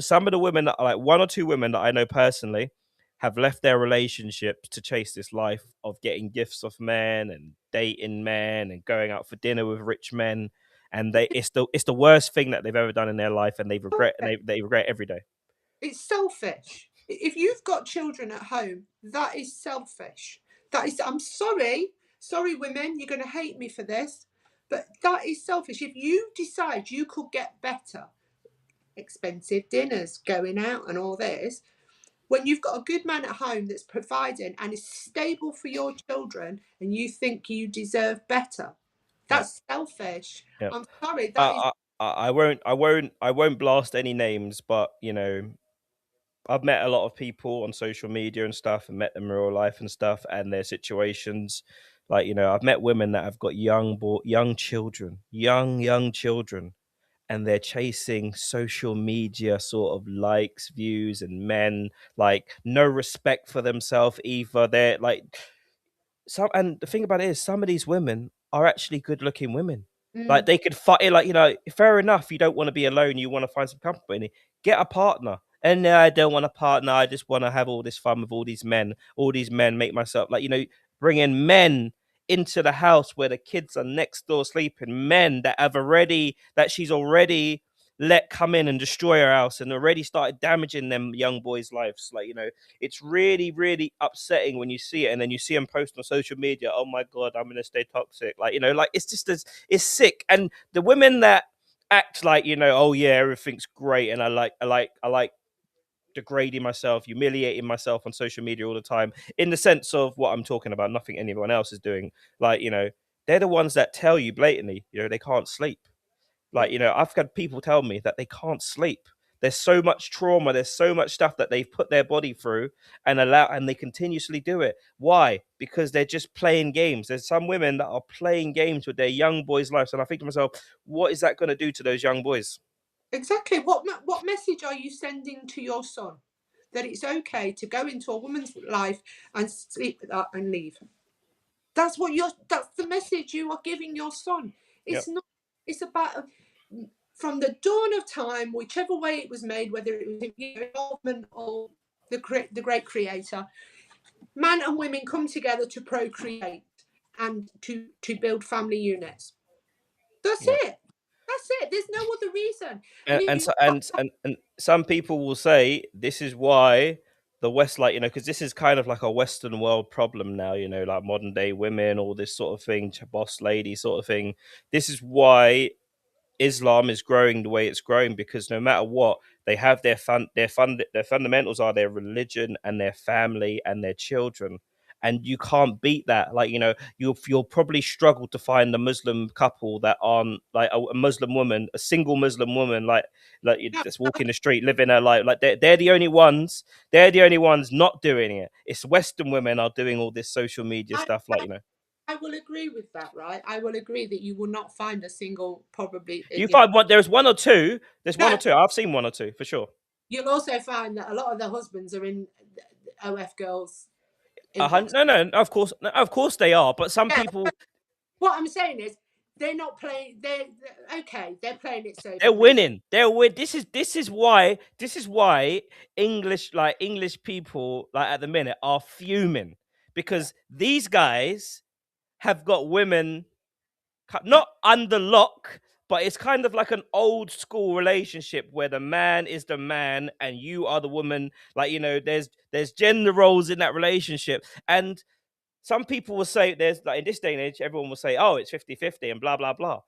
Speaker 2: some of the women that are, like, one or two women that I know personally, have left their relationships to chase this life of getting gifts off men and dating men and going out for dinner with rich men, and it's the worst thing that they've ever done in their life, and they regret every day.
Speaker 3: It's selfish. If you've got children at home, that is selfish. That is, I'm sorry, women, you're going to hate me for this, but that is selfish. If you decide you could get better, expensive dinners, going out and all this, when you've got a good man at home that's providing and is stable for your children, and you think you deserve better, that's selfish.
Speaker 2: Yeah.
Speaker 3: I'm sorry, that is.
Speaker 2: I won't blast any names, but, you know, I've met a lot of people on social media and stuff, and met them in real life and stuff, and their situations. Like, you know, I've met women that have got young children, young children, and they're chasing social media sort of likes, views, and men, like, no respect for themselves either. They're like, and the thing about it is, some of these women are actually good looking women. Like, they could fight, like, you know, fair enough, you don't want to be alone, you want to find some company, get a partner. And no, I don't want a partner, I just want to have all this fun with all these men, make myself, like, you know, bring in men into the house where the kids are next door sleeping, men that she's already let come in and destroy her house, and already started damaging them young boys' lives. Like, you know, it's really, really upsetting when you see it, and then you see them post on social media, oh my god, I'm gonna stay toxic. Like, you know, like, it's just it's sick. And the women that act like, you know, oh yeah, everything's great, and I like degrading myself, humiliating myself on social media all the time, in the sense of what I'm talking about, nothing anyone else is doing. Like, you know, they're the ones that tell you blatantly, you know, they can't sleep. Like, you know, I've had people tell me that they can't sleep. There's so much trauma, there's so much stuff that they've put their body through, and they continuously do it. Why? Because they're just playing games. There's some women that are playing games with their young boys' lives, and I think to myself, what is that going to do to those young boys?
Speaker 3: Exactly. What message are you sending to your son? That it's okay to go into a woman's life and sleep with her and leave. That's the message you are giving your son. It's not. It's about, from the dawn of time, whichever way it was made, whether it was involvement or the great creator, man and women come together to procreate and to build family units. That's it. That's it. There's no other reason.
Speaker 2: And some people will say this is why the West, like, you know, because this is kind of like a Western world problem now, you know, like modern day women, all this sort of thing, boss lady sort of thing. This is why Islam is growing the way it's growing, because no matter what, they have their fundamentals are their religion and their family and their children, and you can't beat that. Like, you know, you'll probably struggle to find a Muslim couple that aren't like a Muslim woman, a single Muslim woman, like you just walking the street, living her life. Like, they're the only ones. They're the only ones not doing it. It's Western women are doing all this social media stuff, like, you know.
Speaker 3: I will agree with that, right? I will agree that you will not find a single, probably.
Speaker 2: You find one. There's one or two. There's one or two. I've seen one or two for sure.
Speaker 3: You'll also find that a lot of the husbands are in OF girls.
Speaker 2: No, of course they are. But some people.
Speaker 3: What I'm saying is, they're not playing. They're okay. They're playing it safe.
Speaker 2: They're winning. This is why English people, like, at the minute, are fuming, because these guys have got women not under lock, but it's kind of like an old school relationship where the man is the man and you are the woman. Like, you know, there's gender roles in that relationship. And some people will say, there's, like, in this day and age, everyone will say, oh, it's 50-50 and blah, blah, blah.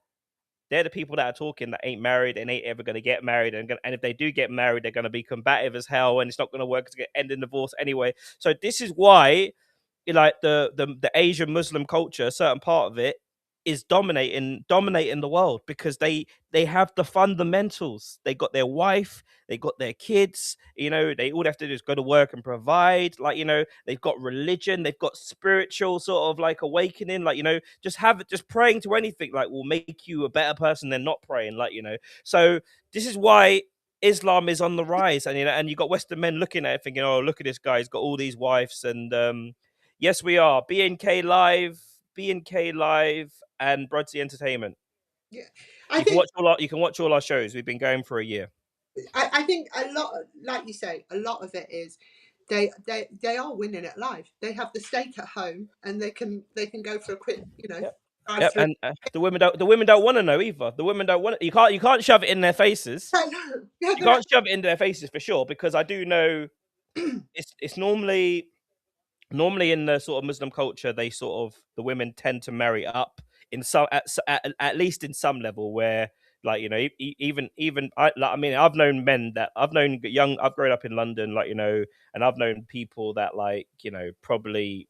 Speaker 2: they're the people that are talking that ain't married and ain't ever going to get married, and if they do get married, they're going to be combative as hell, and it's not going to work to end in divorce anyway. So this is why, like the Asian Muslim culture, a certain part of it is dominating the world, because they have the fundamentals. They got their wife, they got their kids, they all have to do is go to work and provide. Like, they've got religion, they've got spiritual sort of like awakening. Like, just praying to anything like will make you a better person than not praying. Like, so this is why Islam is on the rise, and you got Western men looking at it thinking, oh, look at this guy, he's got all these wives. And yes, we are BNK Live and Bruddc Entertainment.
Speaker 3: Yeah,
Speaker 2: You can watch all our shows. We've been going for a year.
Speaker 3: I think a lot, like you say, a lot of it is they are winning at life. They have the steak at home, and they can go for a quick, drive through.
Speaker 2: And the women don't want to know either. The women don't want. You can't shove it in their faces. You can't shove it into their faces for sure, because I do know it's normally in the sort of Muslim culture, the women tend to marry up in some at least in some level, where like even I've known men that I've grown up in London, like, and I've known people that, like, probably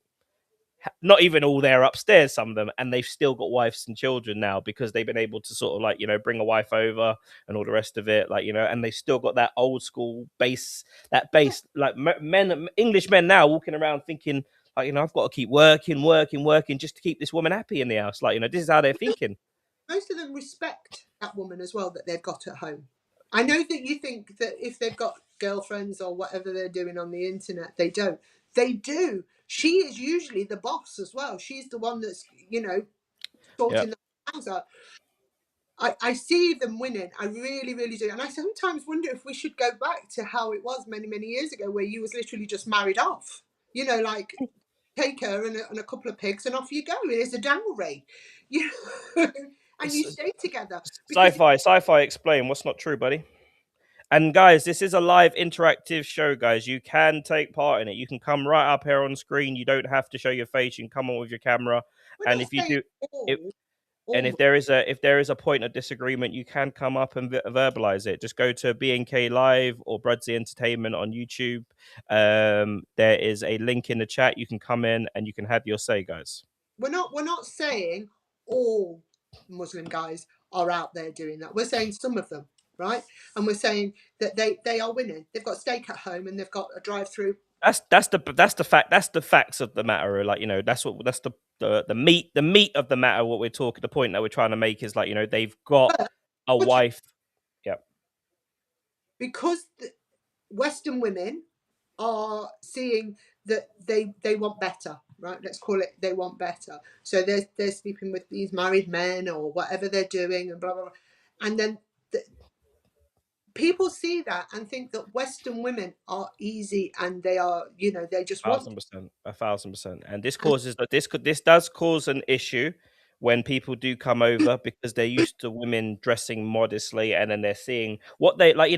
Speaker 2: not even all there upstairs, some of them, and they've still got wives and children now, because they've been able to sort of like, bring a wife over and all the rest of it, like, and they still got that old school base, like English men now walking around thinking, like, I've got to keep working just to keep this woman happy in the house. Like, this is how they're thinking.
Speaker 3: Most of them respect that woman as well that they've got at home. I know that you think that if they've got girlfriends or whatever they're doing on the internet, they don't. They do. She is usually the boss as well. She's the one that's, sorting the house out. I see them winning. I really, really do. And I sometimes wonder if we should go back to how it was many, many years ago, where you was literally just married off. Like take her and a couple of pigs and off you go. It is a dowry. And you stay together.
Speaker 2: Sci-fi explain what's not true, buddy. And guys, this is a live interactive show, guys. You can take part in it. You can come right up here on screen. You don't have to show your face. You can come on with your camera. And if you do, if there is a point of disagreement, you can come up and verbalize it. Just go to BNK Live or Bruddc Entertainment on YouTube. There is a link in the chat. You can come in and you can have your say, guys.
Speaker 3: We're not saying all Muslim guys are out there doing that. We're saying some of them, right? And we're saying that they are winning. They've got steak at home and they've got a drive-through.
Speaker 2: That's the fact. That's the facts of the matter. Like, that's the meat of the matter. What we're talking, the point that we're trying to make is, like, they've got a wife. Yeah.
Speaker 3: Because Western women are seeing that they want better, right? Let's call it, they want better. So they're sleeping with these married men or whatever they're doing, and blah blah blah. And then people see that and think that Western women are easy and they are, they just want
Speaker 2: 1,000%. And this does cause an issue when people do come over, because they're used to women dressing modestly, and then they're seeing what they like.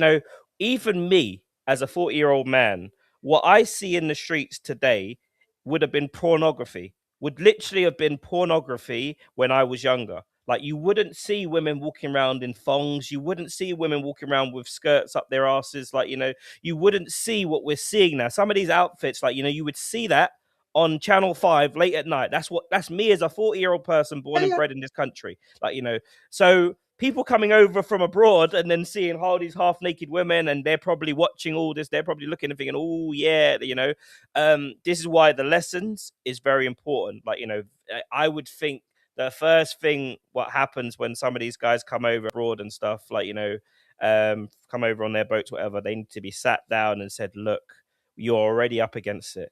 Speaker 2: Even me as a 40-year-old man, what I see in the streets today would have been pornography. Would literally have been pornography when I was younger. Like, you wouldn't see women walking around in thongs. You wouldn't see women walking around with skirts up their asses. Like, you wouldn't see what we're seeing now. Some of these outfits, like, you would see that on Channel 5 late at night. That's me as a 40-year-old person born and bred in this country. Like, so people coming over from abroad and then seeing all these half-naked women, and they're probably watching all this. They're probably looking and thinking, oh, yeah, this is why the lessons is very important. Like, I would think the first thing what happens when some of these guys come over abroad and stuff, like, come over on their boats, whatever, they need to be sat down and said, look, you're already up against it.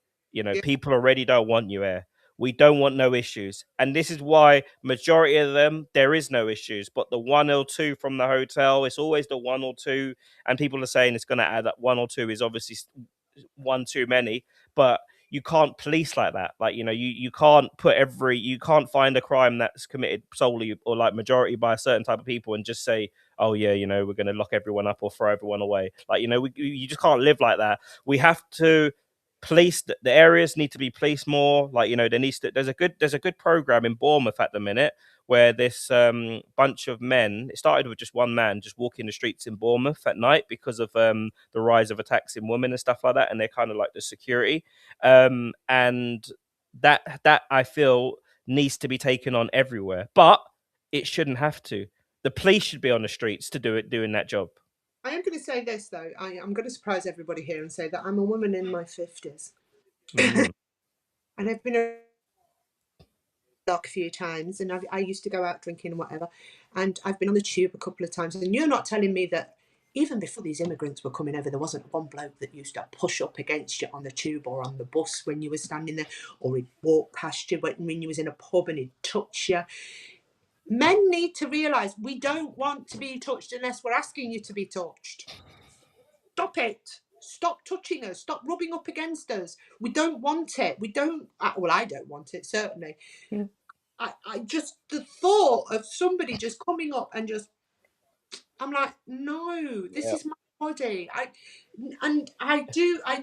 Speaker 2: People already don't want you here. We don't want no issues. And this is why majority of them, there is no issues. But the 1 or 2 from the hotel, it's always the 1 or 2. And people are saying it's going to add up. 1 or 2 is obviously one too many. But you can't police like that. Like, you can't you can't find a crime that's committed solely or like majority by a certain type of people and just say, oh yeah, we're going to lock everyone up or throw everyone away. Like, you just can't live like that. We have to police. The areas need to be policed more. Like, there's a good program in Bournemouth at the minute where this bunch of men, it started with just one man just walking the streets in Bournemouth at night because of the rise of attacks in women and stuff like that, and they're kind of like the security, and that I feel needs to be taken on everywhere, but it shouldn't have to. The police should be on the streets to doing that job.
Speaker 3: I am going to say this though. I'm going to surprise everybody here and say that I'm a woman in my 50s,
Speaker 2: Mm.
Speaker 3: and I've been a few times, and I used to go out drinking and whatever, and I've been on the tube a couple of times, and you're not telling me that even before these immigrants were coming over, there wasn't one bloke that used to push up against you on the tube or on the bus when you were standing there, or he'd walk past you when you was in a pub and he'd touch you. Men need to realise we don't want to be touched unless we're asking you to be touched. Stop it. Stop touching us. Stop rubbing up against us. We don't want it. We don't. Well, I don't want it, certainly.
Speaker 2: Yeah.
Speaker 3: I just, the thought of somebody just coming up and just, I'm like, no, this is my body. I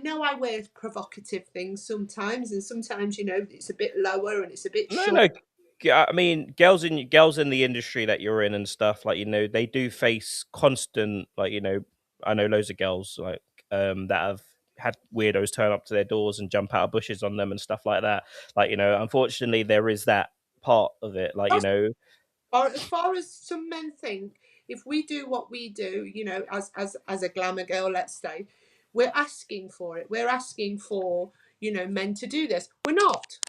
Speaker 3: know I wear provocative things sometimes, and sometimes, you know, it's a bit lower and it's a bit short.
Speaker 2: No. I mean, girls in the industry that you're in and stuff, like, you know, they do face constant, like, you know, I know loads of girls like that have had weirdos turn up to their doors and jump out of bushes on them and stuff like that. Like, you know, unfortunately, there is that part of it. Like, you know,
Speaker 3: or as far as some men think, if we do what we do, you know, as a glamour girl, let's say, we're asking for it. We're asking for, you know, men to do this. We're not.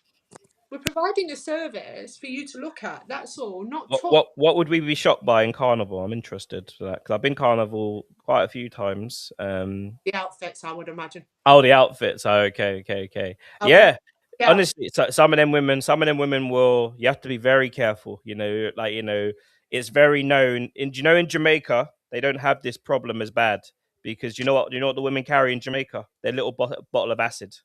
Speaker 3: We're providing a service for you to look at. That's all. Not
Speaker 2: what would we be shocked by in Carnival? I'm interested for that because I've been Carnival quite a few times.
Speaker 3: The outfits, I would imagine.
Speaker 2: Oh, the outfits. Oh, okay. Yeah. Honestly, some of them women will. You have to be very careful. You know, like, you know, it's very known. In Jamaica, they don't have this problem as bad because you know what the women carry in Jamaica? Their little bottle of acid.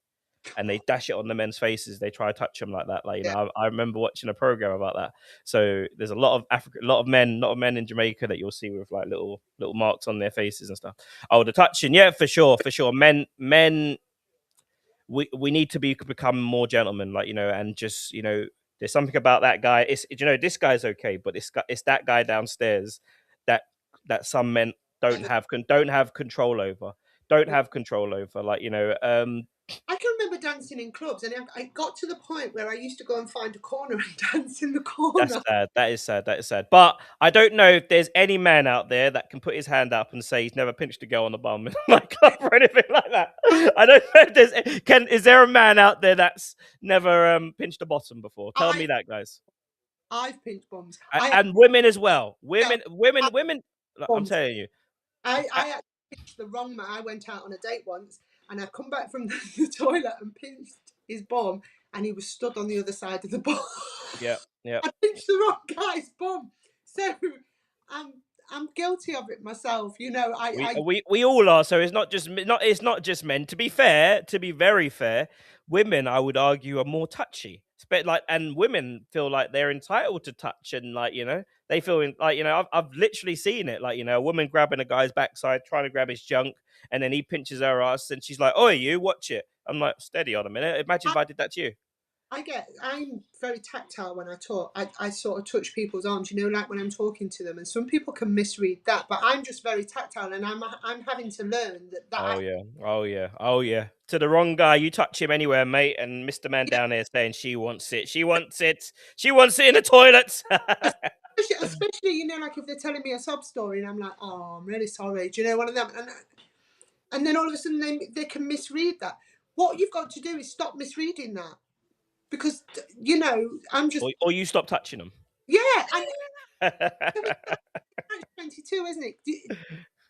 Speaker 2: And they dash it on the men's faces. They try to touch them like that. Like, you know, I remember watching a program about that. So there's a lot of men in Jamaica that you'll see with like little marks on their faces and stuff. Oh, the touching, yeah, for sure. Men, we need to become more gentlemen, like, you know, and just, you know, there's something about that guy. It's, you know, this guy's okay, but it's that guy downstairs that some men don't have control over. Like, you know,
Speaker 3: I can remember dancing in clubs, and I got to the point where I used to go and find a corner and dance in the corner.
Speaker 2: That's sad. That is sad. But I don't know if there's any man out there that can put his hand up and say he's never pinched a girl on the bum in my club or anything like that. I don't know if is there a man out there that's never pinched a bottom before? Tell me that, guys.
Speaker 3: I've pinched bums.
Speaker 2: And women as well. Women. I'm telling you.
Speaker 3: I actually pinched the wrong man. I went out on a date once, and I come back from the toilet and pinched his bum, and he was stood on the other side of the bum.
Speaker 2: Yeah.
Speaker 3: I pinched the wrong guy's bum, so I'm guilty of it myself. You know,
Speaker 2: we all are. So it's not just men. To be fair, to be very fair, women, I would argue, are more touchy. Like, and women feel like they're entitled to touch, and like, you know, they feel like, you know, I've literally seen it, like, you know, a woman grabbing a guy's backside, trying to grab his junk, and then he pinches her ass, and she's like, "Oh, you watch it." I'm like, steady on a minute. Imagine if I did that to you.
Speaker 3: I'm very tactile when I talk. I sort of touch people's arms, you know, like when I'm talking to them, and some people can misread that, but I'm just very tactile, and I'm having to learn that.
Speaker 2: Oh yeah. To the wrong guy, you touch him anywhere, mate, and Mr. Man down there saying she wants it in the toilets.
Speaker 3: especially, you know, like if they're telling me a sob story and I'm like, oh, I'm really sorry, do you know, one of them, and then all of a sudden they can misread that. What you've got to do is stop misreading that. Because, you know, I'm just...
Speaker 2: Or you stop touching them.
Speaker 3: Yeah. And 22, isn't it?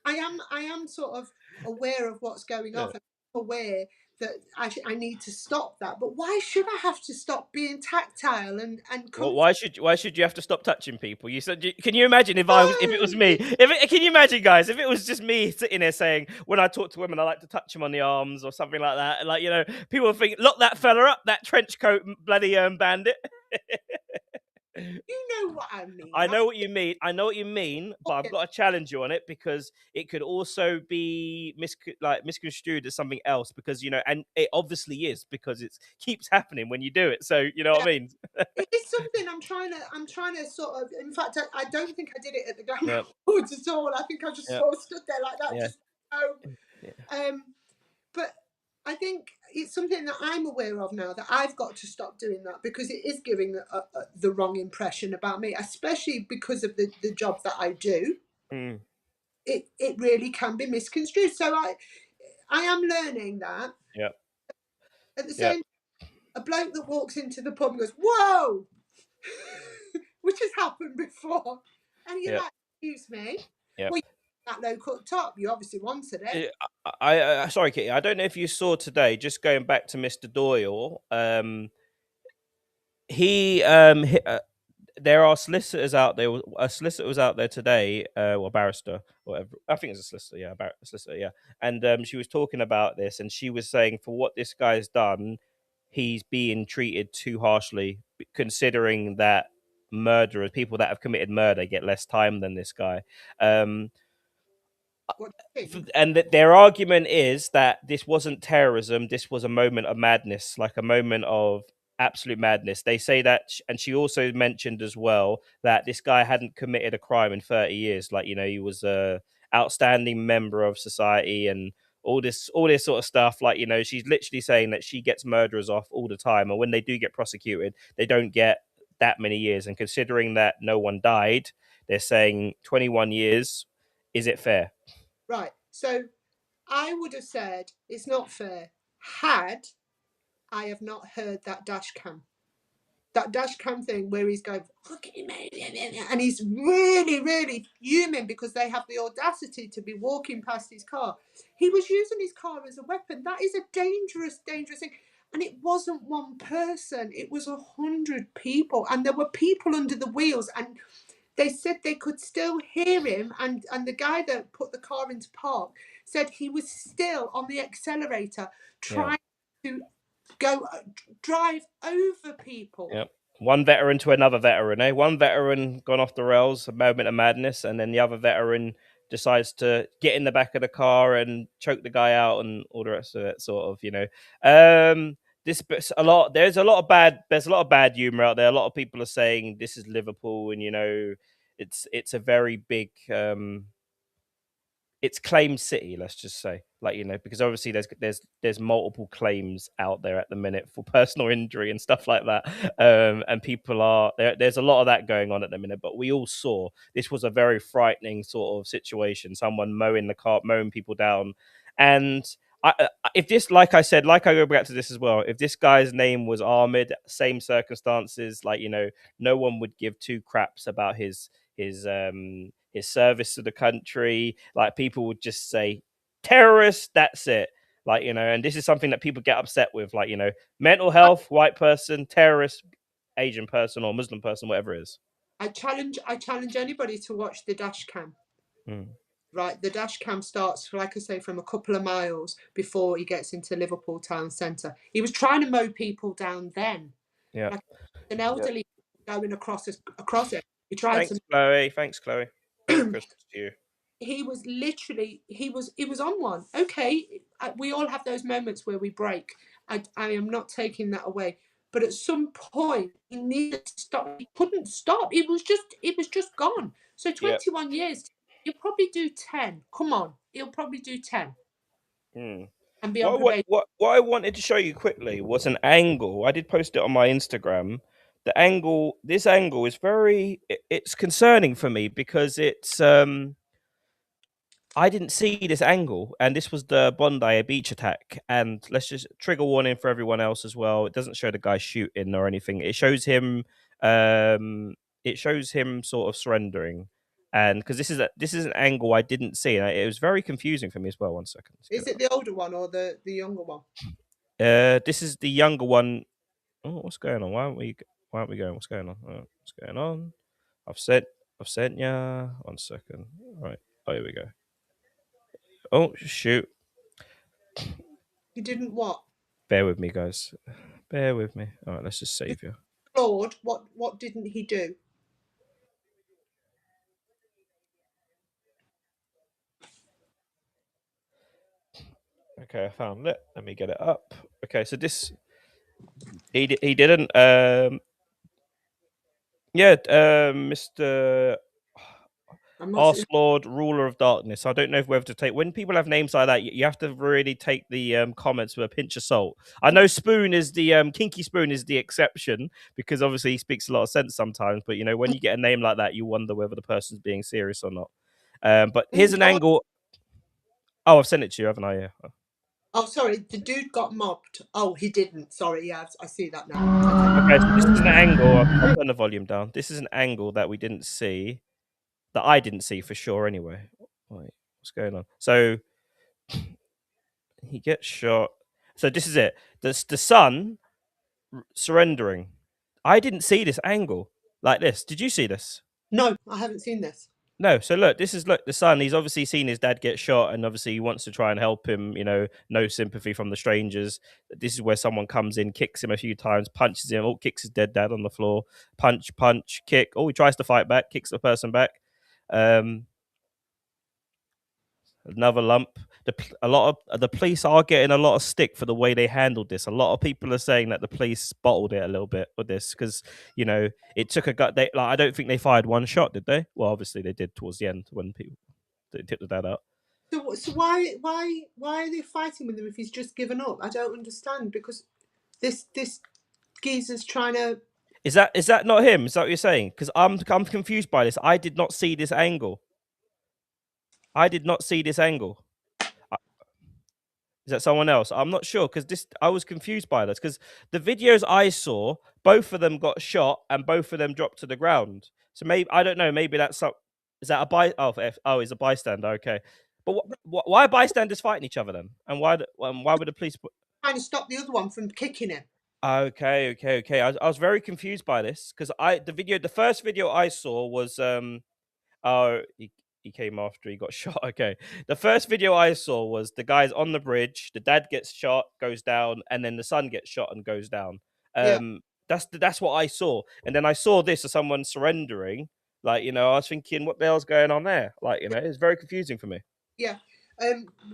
Speaker 3: I am sort of aware of what's going on. I'm aware that I need to stop that. But why should I have to stop being tactile and
Speaker 2: well, why should you have to stop touching people? You said, can you imagine if it was me? Can you imagine, guys, if it was just me sitting there saying, when I talk to women, I like to touch them on the arms or something like that. And like, you know, people think, lock that fella up, that trench coat bloody bandit.
Speaker 3: You know what I mean.
Speaker 2: I know what you mean. I know what you mean, but I've
Speaker 3: Okay.
Speaker 2: got to challenge you on it because it could also be misconstrued as something else. Because and it obviously is because it keeps happening when you do it. So you know what I mean?
Speaker 3: It is something I'm trying to sort of. In fact, I don't think I did it at the Glamour
Speaker 2: Yep.
Speaker 3: Awards at all. I think I just
Speaker 2: Yep.
Speaker 3: sort of stood there like that,
Speaker 2: Yeah.
Speaker 3: just oh.
Speaker 2: Yeah.
Speaker 3: But I think it's something that I'm aware of now, that I've got to stop doing that, because it is giving the wrong impression about me, especially because of the job that I do.
Speaker 2: Mm.
Speaker 3: It really can be misconstrued. So I am learning that.
Speaker 2: Yep.
Speaker 3: At the
Speaker 2: Yep.
Speaker 3: same, a bloke that walks into the pub and goes, "Whoa," which has happened before, and you're
Speaker 2: Yep.
Speaker 3: like, "Excuse me,
Speaker 2: Yep.
Speaker 3: well, that low cut top, you obviously wanted it."
Speaker 2: I sorry, Kitty. I don't know if you saw today. Just going back to Mr. Doyle. There are solicitors out there. A solicitor was out there today, or barrister, whatever. I think it's a solicitor, yeah, a solicitor, yeah. And she was talking about this, and she was saying for what this guy's done, he's being treated too harshly, considering that murderers, people that have committed murder, get less time than this guy.
Speaker 3: What do you think?
Speaker 2: And their argument is that this wasn't terrorism. This was a moment of madness, like a moment of absolute madness. They say that, and she also mentioned as well that this guy hadn't committed a crime in 30 years. Like, he was a outstanding member of society and all this sort of stuff. Like, she's literally saying that she gets murderers off all the time. And when they do get prosecuted, they don't get that many years. And considering that no one died, they're saying 21 years. Is it fair?
Speaker 3: Right. So I would have said it's not fair had I have not heard that dash cam. That dash cam thing where he's going, "Look at him," and he's really, really fuming because they have the audacity to be walking past his car. He was using his car as a weapon. That is a dangerous, dangerous thing. And it wasn't one person, it was 100 people. And there were people under the wheels. And they said they could still hear him. And the guy that put the car into park said he was still on the accelerator trying to go drive over people.
Speaker 2: Yep. One veteran to another veteran, eh? One veteran gone off the rails, a moment of madness, and then the other veteran decides to get in the back of the car and choke the guy out and all the rest of it, sort of. There's a lot of bad humor out there. A lot of people are saying this is Liverpool, and it's a very big it's claim city, let's just say, because obviously there's multiple claims out there at the minute for personal injury and stuff like that, and people are there's a lot of that going on at the minute. But we all saw this was a very frightening sort of situation, someone mowing people down. And if this, like I go back to this as well, if this guy's name was Ahmed, same circumstances, no one would give two craps about his service to the country. Like, people would just say terrorist, that's it. And this is something that people get upset with, mental health, white person, terrorist, Asian person or Muslim person, whatever it is.
Speaker 3: I challenge anybody to watch the dash cam. Right, the dash cam starts, like I say, from a couple of miles before he gets into Liverpool town centre. He was trying to mow people down then.
Speaker 2: Yeah.
Speaker 3: Like an elderly going across it. He tried
Speaker 2: Thanks, Chloe. Merry Christmas to you.
Speaker 3: He was literally, he was on one. Okay, we all have those moments where we break. I am not taking that away. But at some point, he needed to stop. He couldn't stop. It was just gone. So 21 years, he'll probably do 10. Come on, he'll probably do 10. And be on probation.
Speaker 2: What I wanted to show you quickly was an angle. I did post it on my Instagram. This angle is it's concerning for me because it's I didn't see this angle, and this was the Bondi beach attack. And let's just trigger warning for everyone else as well. It doesn't show the guy shooting or anything. It shows him sort of surrendering. And because this is an angle I didn't see, and it was very confusing for me as well. 1 second.
Speaker 3: Is it the older one or the younger one?
Speaker 2: This is the younger one. Oh, what's going on? Why aren't we going? What's going on? What's going on? I've sent ya. 1 second. All right. Oh, here we go. Oh, shoot.
Speaker 3: You didn't what?
Speaker 2: Bear with me, guys. Bear with me. All right, let's just save you.
Speaker 3: Lord, what didn't he do?
Speaker 2: Okay, I found it. Let me get it up. Okay, so this he didn't. Mr.
Speaker 3: I'm not.
Speaker 2: Arse Lord, Ruler of Darkness. I don't know whether to take when people have names like that. You have to really take the comments with a pinch of salt. I know Spoon is the Kinky Spoon is the exception because obviously he speaks a lot of sense sometimes. But you know when you get a name like that, you wonder whether the person's being serious or not. But here's an angle. Oh, I've sent it to you, haven't I? Yeah.
Speaker 3: Oh, sorry, the dude got mobbed. Oh, he didn't. Sorry, yeah, I see that now.
Speaker 2: Okay, so this is an angle. I'll turn the volume down. This is an angle that we didn't see, that I didn't see for sure. Anyway, wait, what's going on? So he gets shot. So this is it. The son surrendering. I didn't see this angle like this. Did you see this?
Speaker 3: No, I haven't seen this.
Speaker 2: No. So look, this is the son. He's obviously seen his dad get shot, and obviously he wants to try and help him. You know, no sympathy from the strangers. This is where someone comes in, kicks him a few times, punches him. Oh, kicks his dead dad on the floor. Punch, punch, kick. Oh, he tries to fight back, kicks the person back. Another lump. A lot of the police are getting a lot of stick for the way they handled this. A lot of people are saying that the police bottled it a little bit with this because you know it took a gut. They like I don't think they fired one shot, did they? Well, obviously they did towards the end when people took the dad out.
Speaker 3: So why are they fighting with him if he's just given up? I don't understand because this geezer's trying to.
Speaker 2: Is that not him? Is that what you're saying? Because I'm confused by this. I did not see this angle. I did not see this angle. Is that someone else? I'm not sure because I was confused by this because the videos I saw, both of them got shot and both of them dropped to the ground. So maybe I don't know. Maybe that's some. Is that a he's a bystander. Okay, but why are bystanders fighting each other then? And why would the police?
Speaker 3: Trying to stop the other one from kicking him.
Speaker 2: Okay. I was very confused by this because the first video I saw was oh, he came after he got shot. Okay. The first video I saw was the guy's on the bridge, the dad gets shot, goes down, and then the son gets shot and goes down.
Speaker 3: Yeah.
Speaker 2: That's what I saw. And then I saw this as someone surrendering. Like, you know, I was thinking, what the hell's going on there? Like, you know, it's very confusing for me.
Speaker 3: Yeah.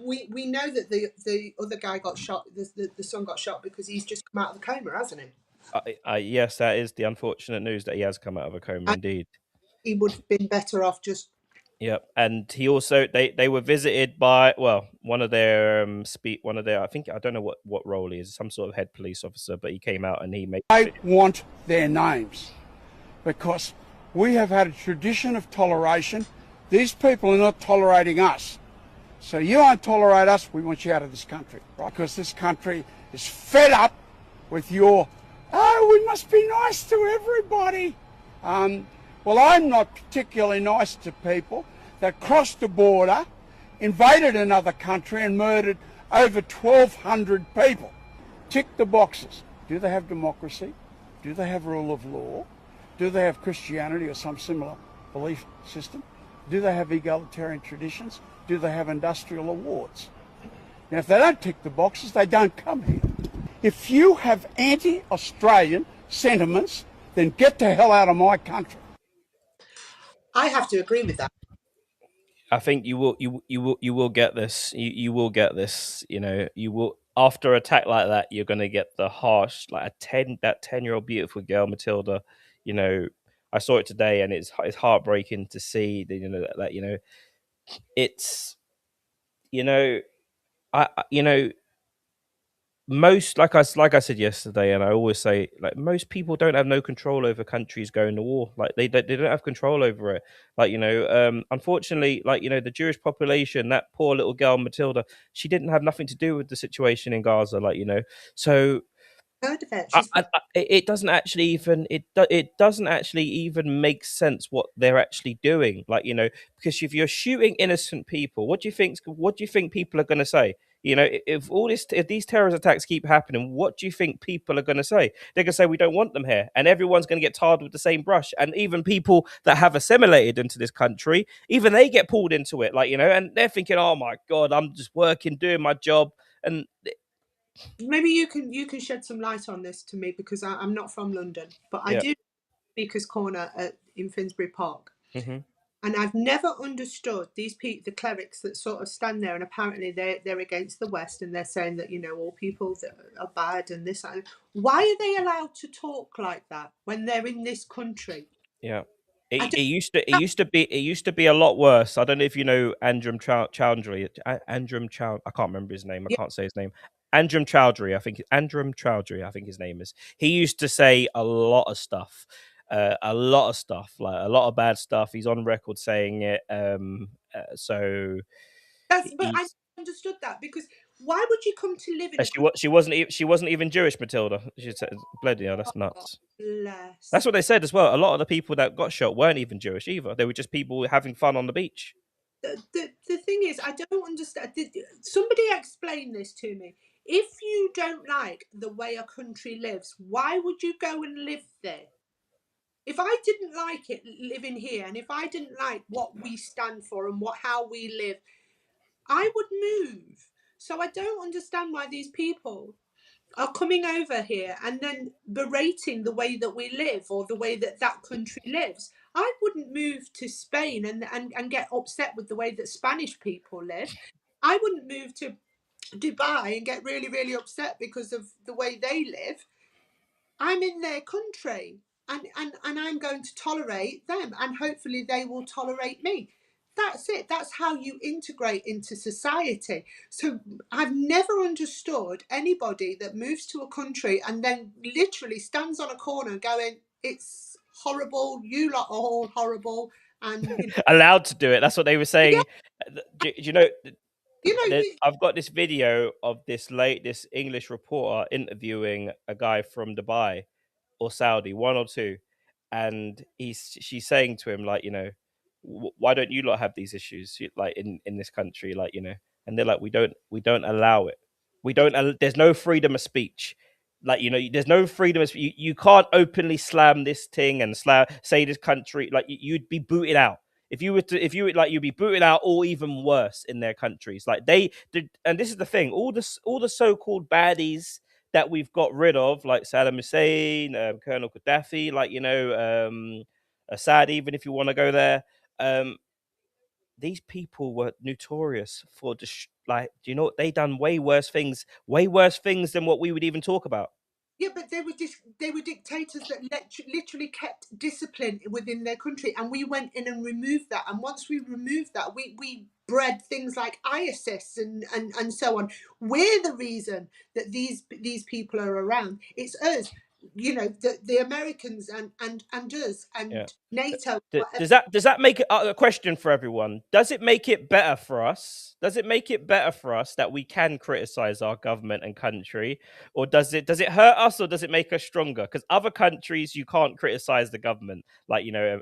Speaker 3: We know that the other guy got shot, the son got shot because he's just come out of the coma, hasn't he?
Speaker 2: Yes, that is the unfortunate news that he has come out of a coma, indeed.
Speaker 3: He would have been better off just.
Speaker 2: Yep, and he also they were visited by one of their I think I don't know what role he is, some sort of head police officer, but he came out and he made.
Speaker 11: I want their names because we have had a tradition of toleration. These people are not tolerating us. So you won't tolerate us, we want you out of this country, right? Because this country is fed up with your, we must be nice to everybody. Well, I'm not particularly nice to people that crossed the border, invaded another country and murdered over 1,200 people. Tick the boxes. Do they have democracy? Do they have rule of law? Do they have Christianity or some similar belief system? Do they have egalitarian traditions? Do they have industrial awards? Now, if they don't tick the boxes, they don't come here. If you have anti-Australian sentiments, then get the hell out of my country.
Speaker 3: I have to agree with that.
Speaker 2: I think you will get this. You will get this. You know, you will after an attack like that. You're going to get the harsh, like that 10-year-old beautiful girl, Matilda. You know, I saw it today, and it's heartbreaking to see that. You know that you know, it's you know, most like I said yesterday, and I always say, like most people don't have no control over countries going to war. Like they don't have control over it. Like you know, unfortunately, like you know, the Jewish population, that poor little girl Matilda, she didn't have nothing to do with the situation in Gaza. Like you know, so
Speaker 3: Heard of it.
Speaker 2: it doesn't actually even it doesn't actually even make sense what they're actually doing. Like you know, because if you're shooting innocent people, what do you think people are going to say? You know, if these terrorist attacks keep happening, what do you think people are going to say? They're going to say we don't want them here, and everyone's going to get tarred with the same brush. And even people that have assimilated into this country, even they get pulled into it. Like you know, and they're thinking, oh my god, I'm just working, doing my job, and
Speaker 3: Maybe you can shed some light on this to me, because I'm not from London, but I
Speaker 2: Yeah.
Speaker 3: do Speaker's Corner in Finsbury Park.
Speaker 2: Mm-hmm.
Speaker 3: And I've never understood these people, the clerics that sort of stand there, and apparently they're against the West, and they're saying that, you know, all people that are bad and this. And why are they allowed to talk like that when they're in this country?
Speaker 2: Yeah.
Speaker 3: I
Speaker 2: It
Speaker 3: don't.
Speaker 2: used to be a lot worse. I don't know if you know Andrum Chowdhury. Andrum Chow. I can't remember his name. I
Speaker 3: Yeah,
Speaker 2: can't say his name. Andrum Chowdhury. I think Andrum Chowdhury. I think his name is. He used to say a lot of stuff. Like a lot of bad stuff. He's on record saying it. So
Speaker 3: but I
Speaker 2: he's.
Speaker 3: understood that, because why would you come to live in a country?
Speaker 2: She wasn't even Jewish, Matilda. She said, bloody hell, that's
Speaker 3: Oh,
Speaker 2: nuts.
Speaker 3: bless.
Speaker 2: That's what they said as well. A lot of the people that got shot weren't even Jewish either. They were just people having fun on the beach.
Speaker 3: The thing is, I don't understand. Somebody explain this to me. If you don't like the way a country lives, why would you go and live there? If I didn't like it living here, and if I didn't like what we stand for and how we live, I would move. So I don't understand why these people are coming over here and then berating the way that we live, or the way that that country lives. I wouldn't move to Spain and get upset with the way that Spanish people live. I wouldn't move to Dubai and get really, really upset because of the way they live. I'm in their country, and I'm going to tolerate them, and hopefully they will tolerate me. That's it. That's how you integrate into society. So I've never understood anybody that moves to a country and then literally stands on a corner going, "It's horrible. You lot are all horrible." And
Speaker 2: Allowed to do it. That's what they were
Speaker 3: yeah,
Speaker 2: saying. Do you know?
Speaker 3: you
Speaker 2: I've got this video of this English reporter interviewing a guy from Dubai or Saudi, one or two, and she's saying to him, like, you know, why don't you lot have these issues, like in this country, like, you know? And they're like, we don't allow it. There's no freedom of speech. Like, you know, there's no freedom of speech. You can't openly slam this thing and say this country, like, you'd be booted out. If you would, like, you'd be booted out, or even worse in their countries. Like, they did. And this is the thing, all the so-called baddies that we've got rid of, like Saddam Hussein, Colonel Gaddafi, like, you know, Assad, even if you want to go there. These people were notorious for like, do you know what, they done way worse things than what we would even talk about.
Speaker 3: Yeah, but they were dictators that literally kept discipline within their country, and we went in and removed that. And once we removed that, we bred things like ISIS and so on. We're the reason that these people are around. It's us, you know, the Americans and us
Speaker 2: Yeah.
Speaker 3: and NATO. Whatever.
Speaker 2: Does that make it a question for everyone? Does it make it better for us? Does it make it better for us that we can criticize our government and country, or does it hurt us, or does it make us stronger? Because other countries, you can't criticize the government, like, you know,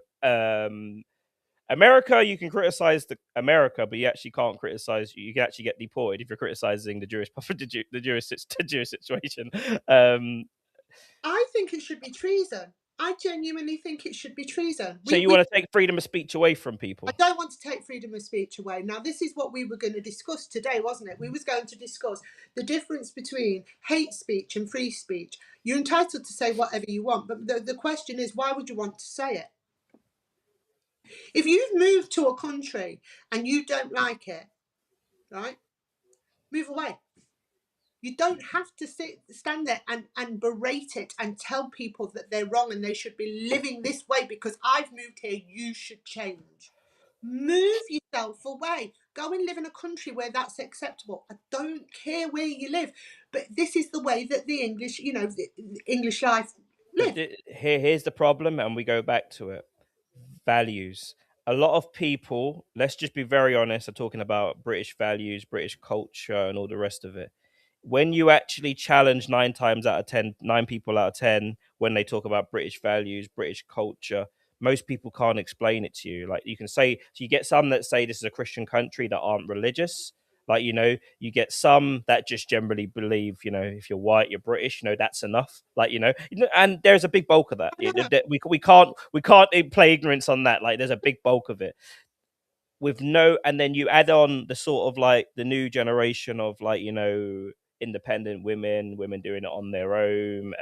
Speaker 2: America, you can criticize America, but you actually can't criticize. You can actually get deported if you're criticizing the Jewish the Jewish situation.
Speaker 3: I think it should be treason. I genuinely think it should be treason.
Speaker 2: So you want to take freedom of speech away from people?
Speaker 3: I don't want to take freedom of speech away. Now, this is what we were going to discuss today, wasn't it? We was going to discuss the difference between hate speech and free speech. You're entitled to say whatever you want, but the question is, why would you want to say it? If you've moved to a country and you don't like it, right, move away. You don't have to stand there and berate it and tell people that they're wrong and they should be living this way because I've moved here, you should change. Move yourself away. Go and live in a country where that's acceptable. I don't care where you live, but this is the way that the English, you know, the English life live.
Speaker 2: Here's the problem, and we go back to it. Values. A lot of people, let's just be very honest, are talking about British values, British culture, and all the rest of it. When you actually challenge 9 people out of 10, when they talk about British values, British culture, most people can't explain it to you. Like, you can say, so you get some that say this is a Christian country that aren't religious. Like, you know, you get some that just generally believe, you know, if you're white, you're British, you know, that's enough. Like, you know, and there's a big bulk of that. We can't play ignorance on that. Like, there's a big bulk of it. And then you add on the sort of like the new generation of, like, you know, independent women, women doing it on their own,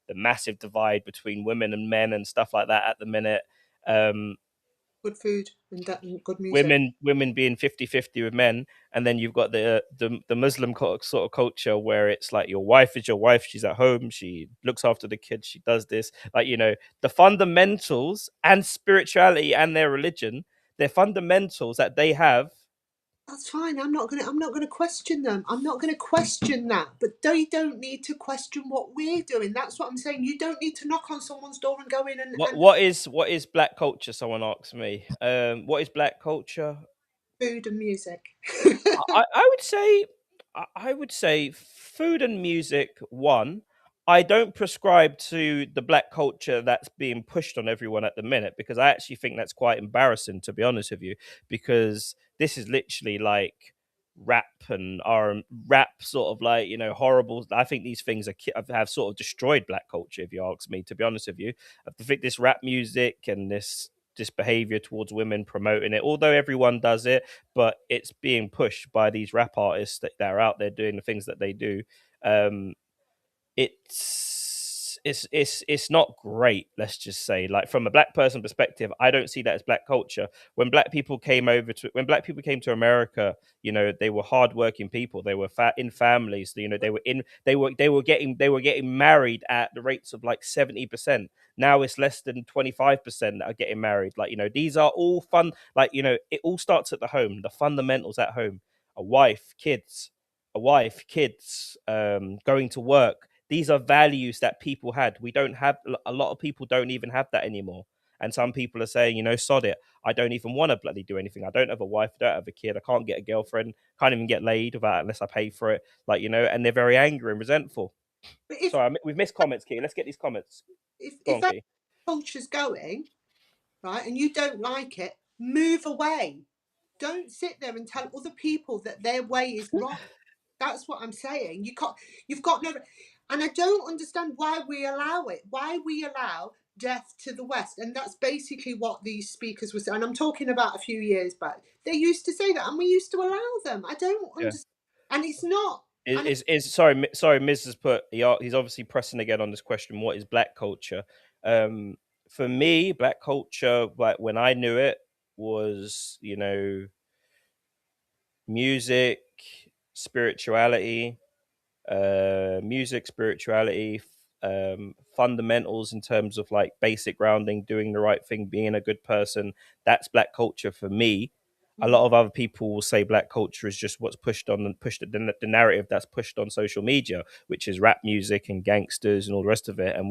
Speaker 2: the massive divide between women and men and stuff like that at the minute.
Speaker 3: Good food and good music.
Speaker 2: Women being 50-50 with men, and then you've got the Muslim sort of culture where it's like your wife is your wife, she's at home, she looks after the kids, she does this, like, you know, the fundamentals and spirituality and their religion, their fundamentals that they have.
Speaker 3: That's fine. I'm not gonna question them. I'm not gonna question that. But they don't need to question what we're doing. That's what I'm saying. You don't need to knock on someone's door and go in and
Speaker 2: What is black culture? Someone asks me. What is black culture?
Speaker 3: Food and music.
Speaker 2: I would say I would say food and music. One, I don't prescribe to the black culture that's being pushed on everyone at the minute, because I actually think that's quite embarrassing, to be honest with you, because this is literally like rap and rap, sort of like, you know, horrible. I think these things have sort of destroyed black culture, if you ask me, to be honest with you. I think this rap music and this behavior towards women, promoting it, although everyone does it, but it's being pushed by these rap artists that are out there doing the things that they do. It's not great, let's just say. Like, from a black person perspective, I don't see that as black culture. When black people came to America, you know, they were hardworking people, they were in families, you know, they were getting married at the rates of like 70%. Now it's less than 25% that are getting married. Like, you know, these are all fun, like, you know, it all starts at the home, the fundamentals at home. A wife, kids, going to work. These are values that people had. We don't have, a lot of people don't even have that anymore. And some people are saying, you know, sod it. I don't even want to bloody do anything. I don't have a wife. I don't have a kid. I can't get a girlfriend. Can't even get laid unless I pay for it. Like, you know, and they're very angry and resentful. Sorry, we've missed comments, Key. Let's get these comments.
Speaker 3: If that culture's going, right, and you don't like it, move away. Don't sit there and tell other people that their way is wrong. That's what I'm saying. You've got no, and I don't understand why we allow it. Why we allow death to the West, and that's basically what these speakers were saying. And I'm talking about a few years back. They used to say that, and we used to allow them. I don't understand, and it's not.
Speaker 2: Sorry, Miz has put. He's obviously pressing again on this question. What is black culture? For me, black culture, like when I knew it, was, you know, music, spirituality, fundamentals in terms of like basic grounding, doing the right thing, being a good person. That's black culture for me. A lot of other people will say black culture is just what's pushed the narrative that's pushed on social media, which is rap music and gangsters and all the rest of it. And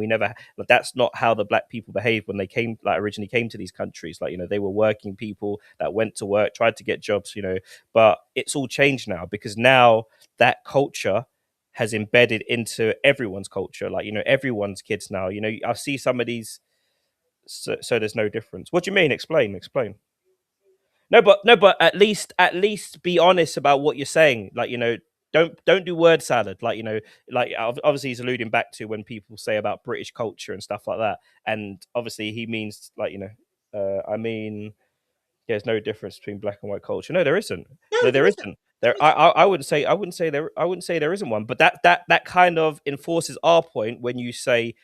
Speaker 2: that's not how the black people behaved when they originally came to these countries. Like, you know, they were working people that went to work, tried to get jobs, you know, but it's all changed now, because now that culture has embedded into everyone's culture. Like, you know, everyone's kids now, you know, I see some of these. So there's no difference. What do you mean? Explain. No, but at least be honest about what you're saying. Like, you know, don't do word salad. Like, you know, like obviously he's alluding back to when people say about British culture and stuff like that. And obviously he means, like, you know, I mean, there's no difference between black and white culture. No, there isn't. No, there isn't. I wouldn't say there isn't one. But that kind of enforces our point when you say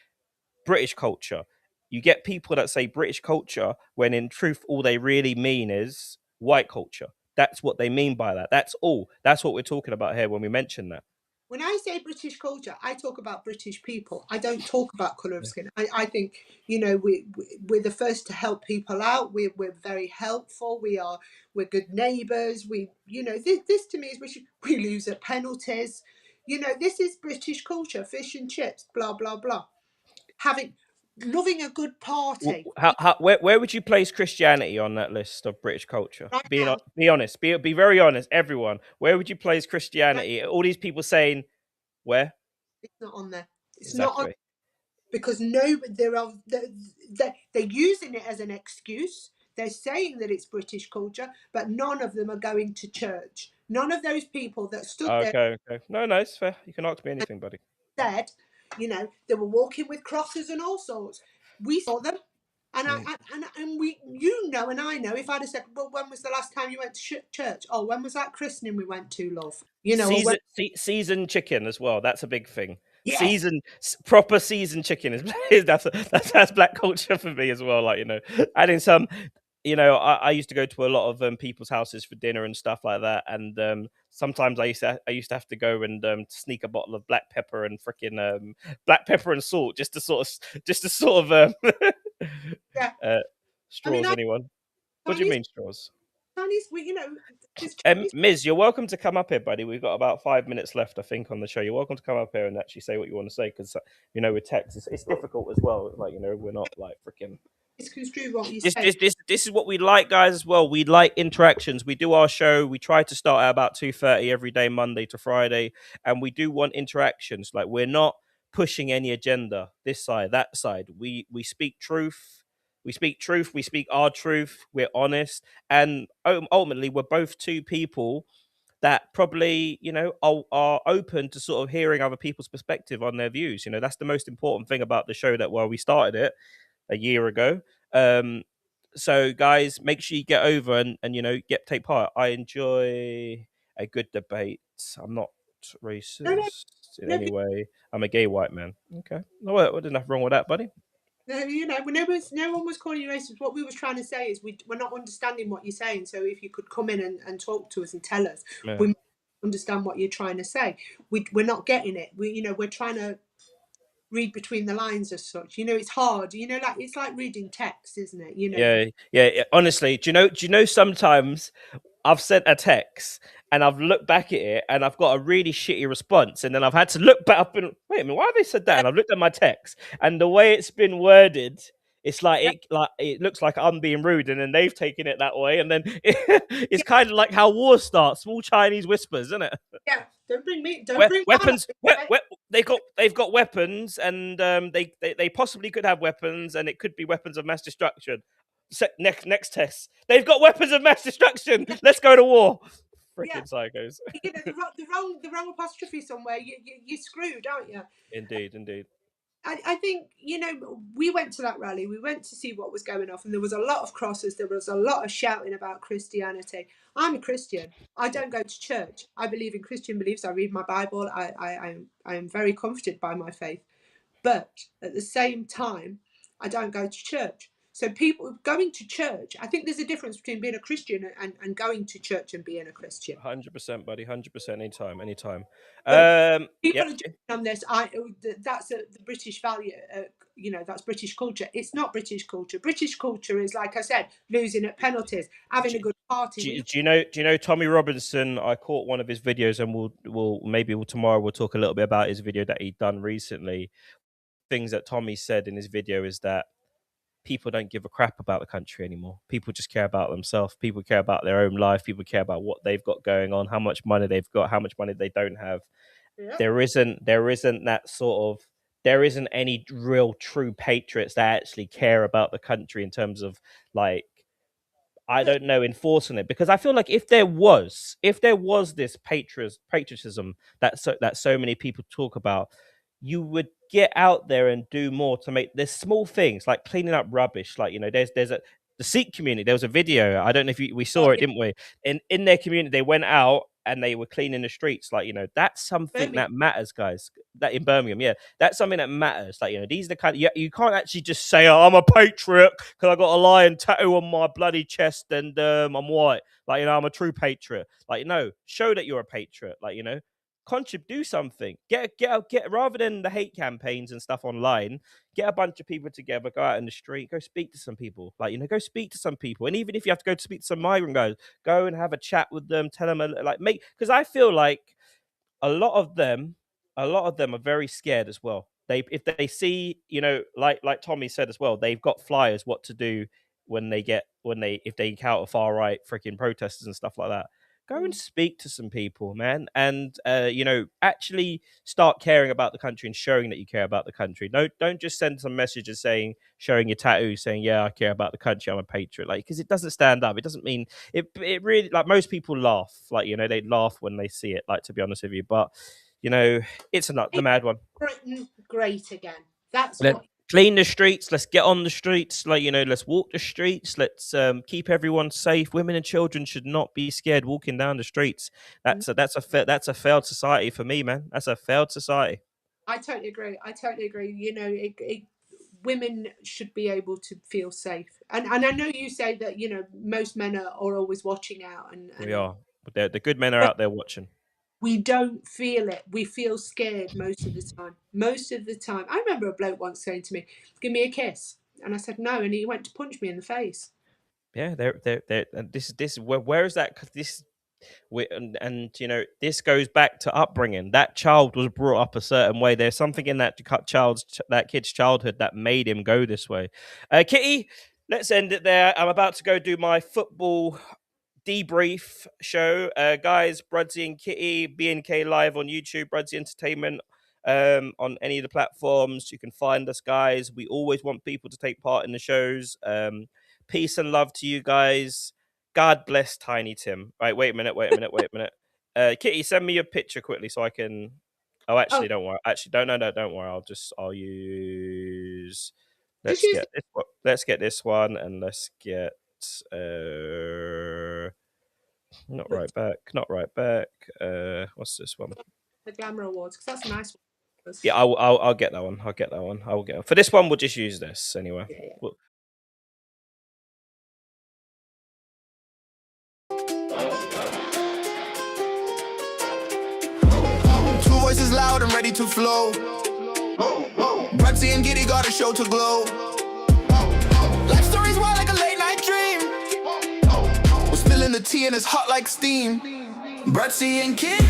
Speaker 2: British culture. You get people that say British culture when in truth all they really mean is white culture. That's what they mean by that. That's all. That's what we're talking about here when we mention that.
Speaker 3: When I say British culture, I talk about British people. I don't talk about colour of skin. I think, you know, we're the first to help people out. We're very helpful. We're good neighbours. You know, this to me is British. We lose at penalties. You know, this is British culture. Fish and chips, blah blah blah. Loving a good party.
Speaker 2: Where would you place Christianity on that list of British culture?
Speaker 3: Right
Speaker 2: Be
Speaker 3: now,
Speaker 2: honest. Be very honest, everyone. Where would you place Christianity? All these people saying, where?
Speaker 3: It's not on there. It's
Speaker 2: exactly.
Speaker 3: not on, because they're using it as an excuse. They're saying that it's British culture, but none of them are going to church. None of those people that stood there.
Speaker 2: Okay. No, it's fair. You can ask me anything, buddy.
Speaker 3: Said, you know, they were walking with crosses and all sorts. We saw them. And and we, you know, and I know, if I'd have said, well, when was the last time you went to church? Oh, when was that christening we went to, love? You know, or when,
Speaker 2: Seasoned chicken as well. That's a big thing.
Speaker 3: yes,
Speaker 2: Proper seasoned chicken is that's black culture for me as well. Like, you know, adding some, you know, I used to go to a lot of people's houses for dinner and stuff like that, and sometimes I used to have to go and sneak a bottle of black pepper and freaking black pepper and salt just to sort of
Speaker 3: yeah. I mean,
Speaker 2: straws. Anyone? What do you
Speaker 3: Chinese,
Speaker 2: mean straws?
Speaker 3: Chinese, you know, there's Chinese.
Speaker 2: Miz, you're welcome to come up here, buddy. We've got about 5 minutes left, I think, on the show. You're welcome to come up here and actually say what you want to say, because you know, with text, it's difficult as well. Like, you know, we're not like freaking.
Speaker 3: Misconstrue what you
Speaker 2: This,
Speaker 3: say.
Speaker 2: this this this is what we like, guys, as well. We like interactions. We do our show. We try to start at about 2:30 every day, Monday to Friday, and we do want interactions. Like, we're not pushing any agenda. This side, that side. We speak truth. We speak truth. We speak our truth. We're honest, and ultimately, we're both two people that probably, you know, are open to sort of hearing other people's perspective on their views. You know, that's the most important thing about the show, that while we started it a year ago. So guys, make sure you get over and you know, take part. I enjoy a good debate. I'm not
Speaker 3: No, no,
Speaker 2: racist in
Speaker 3: no,
Speaker 2: any way. I'm a gay white man. Okay. No, there's nothing wrong with that, buddy.
Speaker 3: no, you know, no one was calling you racist. What we was trying to say is we're not understanding what you're saying. So if you could come in and talk to us and tell us,
Speaker 2: Yeah.
Speaker 3: we understand what you're trying to say. We're not getting it. You know, we're trying to read between the lines as such. You know, it's hard. You know, like it's like reading text, isn't it? You know.
Speaker 2: Yeah. Honestly, do you know sometimes I've sent a text and I've looked back at it and I've got a really shitty response, and then I've had to look back up and wait a minute, why have they said that? And I've looked at my text, and the way it's been worded, it's like it looks like I'm being rude, and then they've taken it that way, and then it's kind of like how wars start, small Chinese whispers, isn't it?
Speaker 3: Yeah, don't bring that
Speaker 2: Weapons.
Speaker 3: up.
Speaker 2: They've got weapons, and they possibly could have weapons, and it could be weapons of mass destruction. Next test. They've got weapons of mass destruction. Let's go to war.
Speaker 3: Yeah.
Speaker 2: Freaking psychos.
Speaker 3: You know, the wrong apostrophe somewhere. You're screwed, aren't you?
Speaker 2: Indeed.
Speaker 3: I think, you know, we went to that rally. We went to see what was going off, and there was a lot of crosses. There was a lot of shouting about Christianity. I'm a Christian. I don't go to church. I believe in Christian beliefs. I read my Bible. I am very comforted by my faith. But at the same time, I don't go to church. So people going to church, I think there's a difference between being a Christian and going to church and being a Christian.
Speaker 2: 100%, buddy. 100%. Anytime.
Speaker 3: People are jumping on this. That's the British value. You know, that's British culture. It's not British culture. British culture is, like I said, losing at penalties, having a good party.
Speaker 2: Do you know Tommy Robinson? I caught one of his videos, and we'll tomorrow we'll talk a little bit about his video that he'd done recently. Things that Tommy said in his video is that people don't give a crap about the country anymore. People just care about themselves. People care about their own life. People care about what they've got going on, how much money they've got, how much money they don't have. Yeah. There isn't that sort of, there isn't any real true patriots that actually care about the country in terms of, like, I don't know, enforcing it. Because I feel like if there was this patriotism that so many people talk about, you would get out there and do more to make, there's small things like cleaning up rubbish. Like, you know, there's the Sikh community. There was a video, I don't know if we saw it, didn't we? In their community, they went out and they were cleaning the streets. Like, you know, that's something that matters, guys. That in Birmingham, yeah, that's something that matters. Like, you know, these are the kind of, you can't actually just say, oh, I'm a patriot because I got a lion tattoo on my bloody chest and I'm white. Like, you know, I'm a true patriot. Like, no, show that you're a patriot. Like, you know, do something. Get rather than the hate campaigns and stuff online. Get a bunch of people together, go out in the street, go speak to some people. Like, you know, go speak to some people. And even if you have to go to speak to some migrant guys, go and have a chat with them. Tell them, because I feel like a lot of them are very scared as well. If they see, you know, like Tommy said as well, they've got flyers what to do if they encounter far right freaking protesters and stuff like that. Go and speak to some people, man, and you know, actually start caring about the country and showing that you care about the country. No, don't just send some messages showing your tattoos, saying, "Yeah, I care about the country. I'm a patriot." Like, because it doesn't stand up. It doesn't mean it. It really, like, most people laugh. Like, you know, they laugh when they see it. Like, to be honest with you, but you know, it's the mad one.
Speaker 3: Britain great again. That's what
Speaker 2: clean the streets. Let's get on the streets. Like, you know, let's walk the streets. Let's keep everyone safe. Women and children should not be scared walking down the streets. That's a failed society for me, man. That's a failed society.
Speaker 3: I totally agree. You know, women should be able to feel safe. And I know you say that, you know, most men are always watching out. And
Speaker 2: We are. But the good men are out there watching.
Speaker 3: we don't feel it. We feel scared most of the time. Most of the time. I remember a bloke once saying to me, "Give me a kiss." And I said no, and he went to punch me in the face.
Speaker 2: Yeah, they're and this where is that? This and you know, this goes back to upbringing. That child was brought up a certain way. There's something in that kid's childhood that made him go this way. Kitty, let's end it there. I'm about to go do my football debrief show. Guys, Bruddc and Kitty, B&K Live on YouTube, Bruddc Entertainment on any of the platforms. You can find us, guys. We always want people to take part in the shows. Peace and love to you guys. God bless Tiny Tim. Right, wait a minute. Kitty, send me your picture quickly so I can. Oh, actually, don't worry. Actually, don't worry. I'll use. Let's get this one, and let's get. Not right back. What's this one?
Speaker 3: The Glamour Awards, because that's a nice one.
Speaker 2: Yeah, I'll get that one. I will get one. For this one, we'll just use this anyway.
Speaker 3: Yeah.
Speaker 1: Two voices loud and ready to flow. Bruddc and Giddy got a show to glow. Life stories wild like a late night dream. We're spilling the tea and it's hot like steam. Bruddc and Kid.